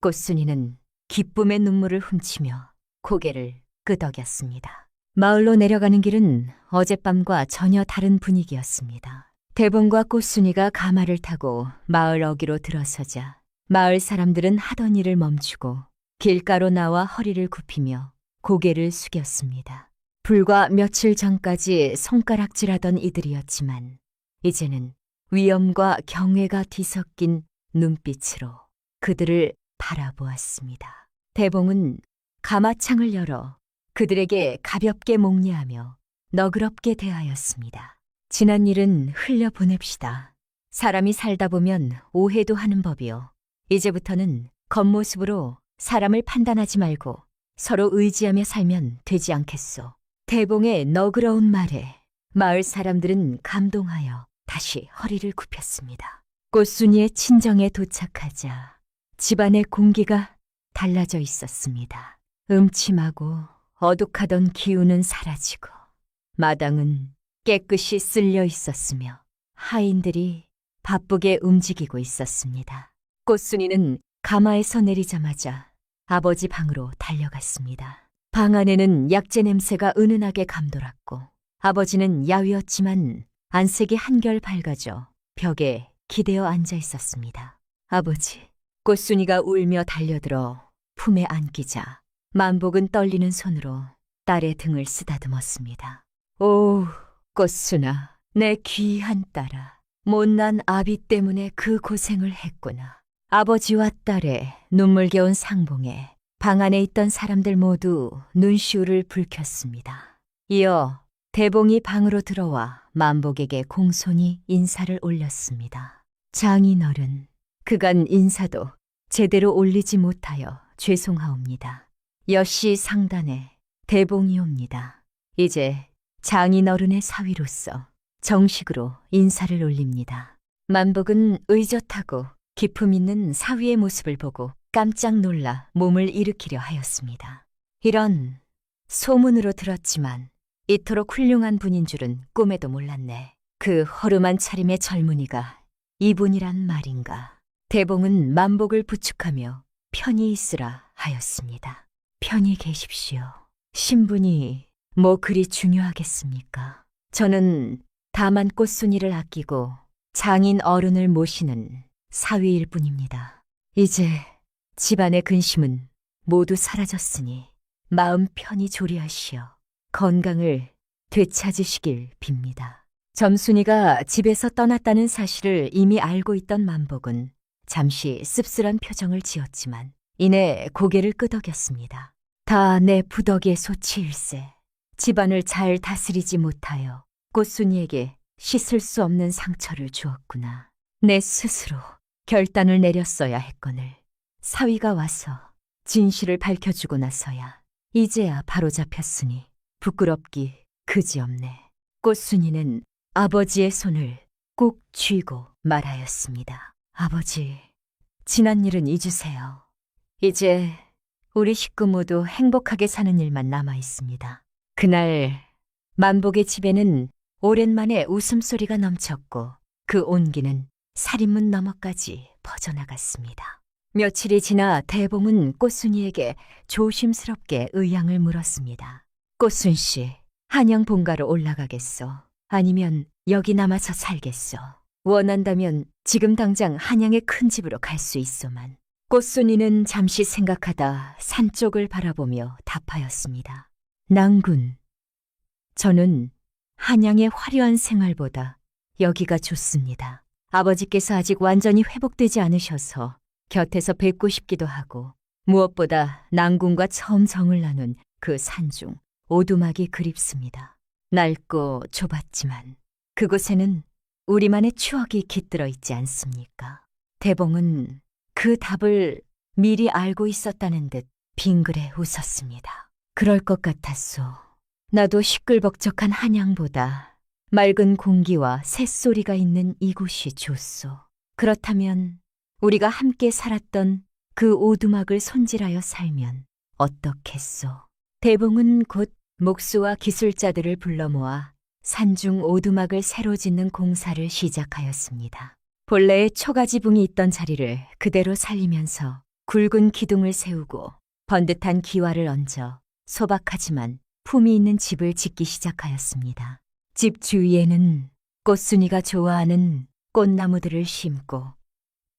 꽃순이는 기쁨의 눈물을 훔치며 고개를 끄덕였습니다. 마을로 내려가는 길은 어젯밤과 전혀 다른 분위기였습니다. 대봉과 꽃순이가 가마를 타고 마을 어귀로 들어서자 마을 사람들은 하던 일을 멈추고 길가로 나와 허리를 굽히며 고개를 숙였습니다. 불과 며칠 전까지 손가락질하던 이들이었지만 이제는 위엄과 경외가 뒤섞인 눈빛으로 그들을 바라보았습니다. 대봉은 가마창을 열어 그들에게 가볍게 목례하며 너그럽게 대하였습니다. 지난 일은 흘려보냅시다. 사람이 살다 보면 오해도 하는 법이요. 이제부터는 겉모습으로 사람을 판단하지 말고 서로 의지하며 살면 되지 않겠소. 대봉의 너그러운 말에 마을 사람들은 감동하여 다시 허리를 굽혔습니다. 꽃순이의 친정에 도착하자 집안의 공기가 달라져 있었습니다. 음침하고 어둑하던 기운은 사라지고 마당은 깨끗이 쓸려 있었으며 하인들이 바쁘게 움직이고 있었습니다. 꽃순이는 가마에서 내리자마자 아버지 방으로 달려갔습니다. 방 안에는 약재 냄새가 은은하게 감돌았고 아버지는 야위었지만 안색이 한결 밝아져 벽에 기대어 앉아 있었습니다. 아버지, 꽃순이가 울며 달려들어 품에 안기자 만복은 떨리는 손으로 딸의 등을 쓰다듬었습니다. 오, 꽃순아, 내 귀한 딸아. 못난 아비 때문에 그 고생을 했구나. 아버지와 딸의 눈물겨운 상봉에 방 안에 있던 사람들 모두 눈시울을 붉혔습니다. 이어 대봉이 방으로 들어와 만복에게 공손히 인사를 올렸습니다. 장인어른, 그간 인사도 제대로 올리지 못하여 죄송하옵니다. 여씨 상단에 대봉이옵니다. 이제 장인어른의 사위로서 정식으로 인사를 올립니다. 만복은 의젓하고 기품 있는 사위의 모습을 보고 깜짝 놀라 몸을 일으키려 하였습니다. 이런 소문으로 들었지만 이토록 훌륭한 분인 줄은 꿈에도 몰랐네. 그 허름한 차림의 젊은이가 이분이란 말인가. 대봉은 만복을 부축하며 편히 있으라 하였습니다. 편히 계십시오. 신분이 뭐 그리 중요하겠습니까? 저는 다만 꽃순이를 아끼고 장인 어른을 모시는 사위일 뿐입니다. 이제 집안의 근심은 모두 사라졌으니 마음 편히 조리하시어 건강을 되찾으시길 빕니다. 점순이가 집에서 떠났다는 사실을 이미 알고 있던 만복은 잠시 씁쓸한 표정을 지었지만 이내 고개를 끄덕였습니다. 다 내 부덕의 소치일세. 집안을 잘 다스리지 못하여 꽃순이에게 씻을 수 없는 상처를 주었구나. 내 스스로 결단을 내렸어야 했거늘 사위가 와서 진실을 밝혀주고 나서야 이제야 바로잡혔으니 부끄럽기 그지없네. 꽃순이는 아버지의 손을 꼭 쥐고 말하였습니다. 아버지, 지난 일은 잊으세요. 이제 우리 식구 모두 행복하게 사는 일만 남아 있습니다. 그날 만복의 집에는 오랜만에 웃음소리가 넘쳤고 그 온기는 살인문 너머까지 퍼져나갔습니다. 며칠이 지나 대봉은 꽃순이에게 조심스럽게 의향을 물었습니다. 꽃순씨, 한양 본가로 올라가겠소? 아니면 여기 남아서 살겠소? 원한다면 지금 당장 한양의 큰 집으로 갈 수 있소만. 꽃순이는 잠시 생각하다 산 쪽을 바라보며 답하였습니다. 낭군, 저는 한양의 화려한 생활보다 여기가 좋습니다. 아버지께서 아직 완전히 회복되지 않으셔서 곁에서 뵙고 싶기도 하고 무엇보다 낭군과 처음 정을 나눈 그 산중 오두막이 그립습니다. 낡고 좁았지만 그곳에는 우리만의 추억이 깃들어 있지 않습니까? 대봉은 그 답을 미리 알고 있었다는 듯 빙그레 웃었습니다. 그럴 것 같았소. 나도 시끌벅적한 한양보다 맑은 공기와 새소리가 있는 이곳이 좋소. 그렇다면 우리가 함께 살았던 그 오두막을 손질하여 살면 어떻겠소? 대봉은 곧 목수와 기술자들을 불러 모아 산중 오두막을 새로 짓는 공사를 시작하였습니다. 본래의 초가지붕이 있던 자리를 그대로 살리면서 굵은 기둥을 세우고 번듯한 기와를 얹어 소박하지만 품이 있는 집을 짓기 시작하였습니다. 집 주위에는 꽃순이가 좋아하는 꽃나무들을 심고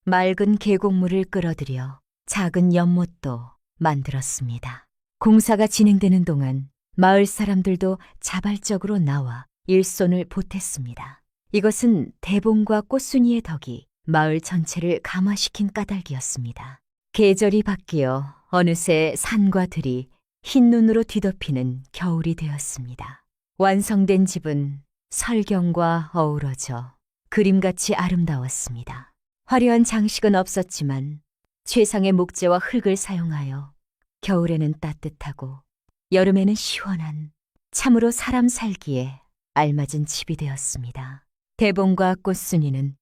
맑은 계곡물을 끌어들여 작은 연못도 만들었습니다. 공사가 진행되는 동안 마을 사람들도 자발적으로 나와 일손을 보탰습니다. 이것은 대봉과 꽃순이의 덕이 마을 전체를 감화시킨 까닭이었습니다. 계절이 바뀌어 어느새 산과 들이 흰 눈으로 뒤덮이는 겨울이 되었습니다. 완성된 집은 설경과 어우러져 그림같이 아름다웠습니다. 화려한 장식은 없었지만 최상의 목재와 흙을 사용하여 겨울에는 따뜻하고 여름에는 시원한 참으로 사람 살기에 알맞은 집이 되었습니다. 대봉과 꽃순이는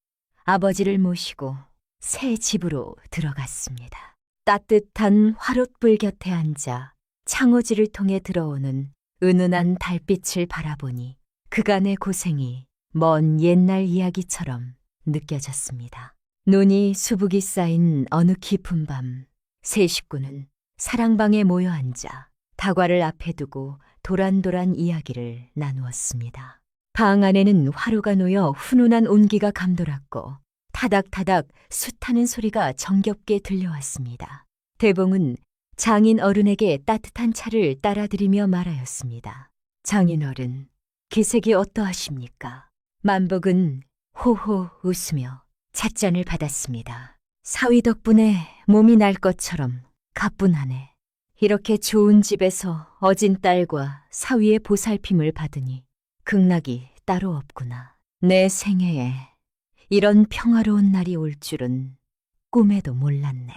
아버지를 모시고 새 집으로 들어갔습니다. 따뜻한 화롯불 곁에 앉아 창호지를 통해 들어오는 은은한 달빛을 바라보니 그간의 고생이 먼 옛날 이야기처럼 느껴졌습니다. 눈이 수북이 쌓인 어느 깊은 밤, 세 식구는 사랑방에 모여 앉아 다과를 앞에 두고 도란도란 이야기를 나누었습니다. 방 안에는 화로가 놓여 훈훈한 온기가 감돌았고 타닥타닥 숯하는 소리가 정겹게 들려왔습니다. 대봉은 장인 어른에게 따뜻한 차를 따라드리며 말하였습니다. 장인 어른, 기색이 어떠하십니까? 만복은 호호 웃으며 찻잔을 받았습니다. 사위 덕분에 몸이 날 것처럼 가뿐하네. 이렇게 좋은 집에서 어진 딸과 사위의 보살핌을 받으니 극락이 따로 없구나. 내 생애에 이런 평화로운 날이 올 줄은 꿈에도 몰랐네.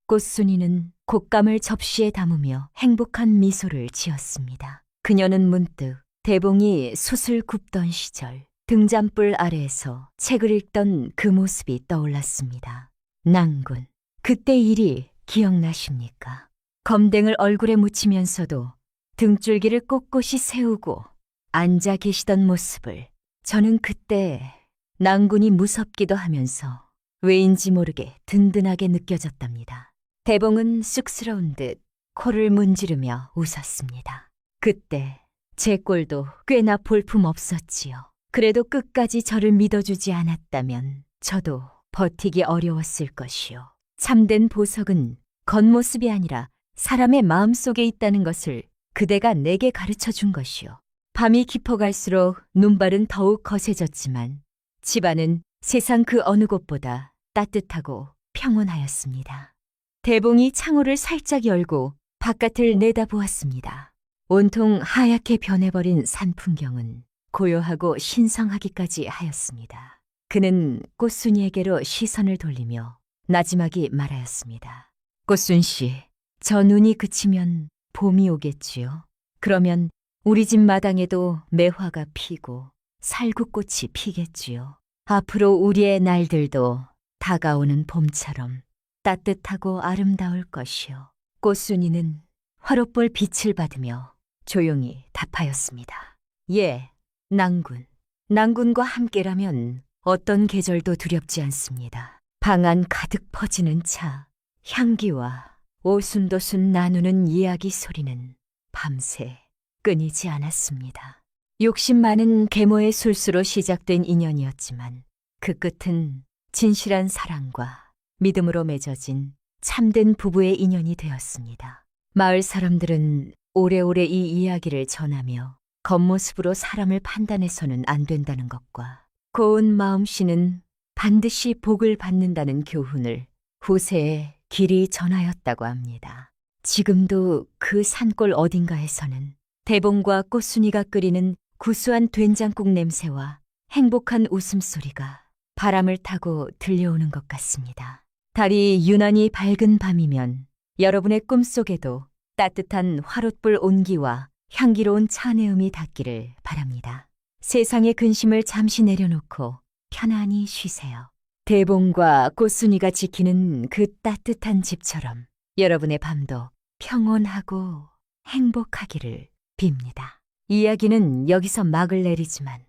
꽃순이는 곶감을 접시에 담으며 행복한 미소를 지었습니다. 그녀는 문득 대봉이 숯을 굽던 시절 등잔불 아래에서 책을 읽던 그 모습이 떠올랐습니다. 낭군, 그때 일이 기억나십니까? 검댕을 얼굴에 묻히면서도 등줄기를 꼿꼿이 세우고 앉아 계시던 모습을 저는 그때 낭군이 무섭기도 하면서 왜인지 모르게 든든하게 느껴졌답니다. 대봉은 쑥스러운 듯 코를 문지르며 웃었습니다. 그때 제 꼴도 꽤나 볼품 없었지요. 그래도 끝까지 저를 믿어주지 않았다면 저도 버티기 어려웠을 것이요. 참된 보석은 겉모습이 아니라 사람의 마음속에 있다는 것을 그대가 내게 가르쳐 준 것이요. 밤이 깊어갈수록 눈발은 더욱 거세졌지만 집안은 세상 그 어느 곳보다 따뜻하고 평온하였습니다. 대봉이 창호를 살짝 열고 바깥을 내다보았습니다. 온통 하얗게 변해버린 산 풍경은 고요하고 신성하기까지 하였습니다. 그는 꽃순이에게로 시선을 돌리며 나지막이 말하였습니다. 꽃순 씨, 저 눈이 그치면 봄이 오겠지요. 그러면 우리 집 마당에도 매화가 피고 살구꽃이 피겠지요. 앞으로 우리의 날들도 다가오는 봄처럼 따뜻하고 아름다울 것이요. 꽃순이는 화롯불 빛을 받으며 조용히 답하였습니다. 예, 낭군. 낭군과 함께라면 어떤 계절도 두렵지 않습니다. 방 안 가득 퍼지는 차, 향기와 오순도순 나누는 이야기 소리는 밤새 끊이지 않았습니다. 욕심 많은 계모의 술수로 시작된 인연이었지만 그 끝은 진실한 사랑과 믿음으로 맺어진 참된 부부의 인연이 되었습니다. 마을 사람들은 오래오래 이 이야기를 전하며 겉모습으로 사람을 판단해서는 안 된다는 것과 고운 마음씨는 반드시 복을 받는다는 교훈을 후세에 길이 전하였다고 합니다. 지금도 그 산골 어딘가에서는 대봉과 꽃순이가 끓이는 구수한 된장국 냄새와 행복한 웃음소리가 바람을 타고 들려오는 것 같습니다. 달이 유난히 밝은 밤이면 여러분의 꿈속에도 따뜻한 화롯불 온기와 향기로운 차내음이 닿기를 바랍니다. 세상의 근심을 잠시 내려놓고 편안히 쉬세요. 대봉과 꽃순이가 지키는 그 따뜻한 집처럼 여러분의 밤도 평온하고 행복하기를 빕니다. 이야기는 여기서 막을 내리지만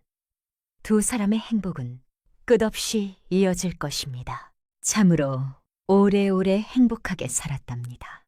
두 사람의 행복은 끝없이 이어질 것입니다. 참으로 오래오래 행복하게 살았답니다.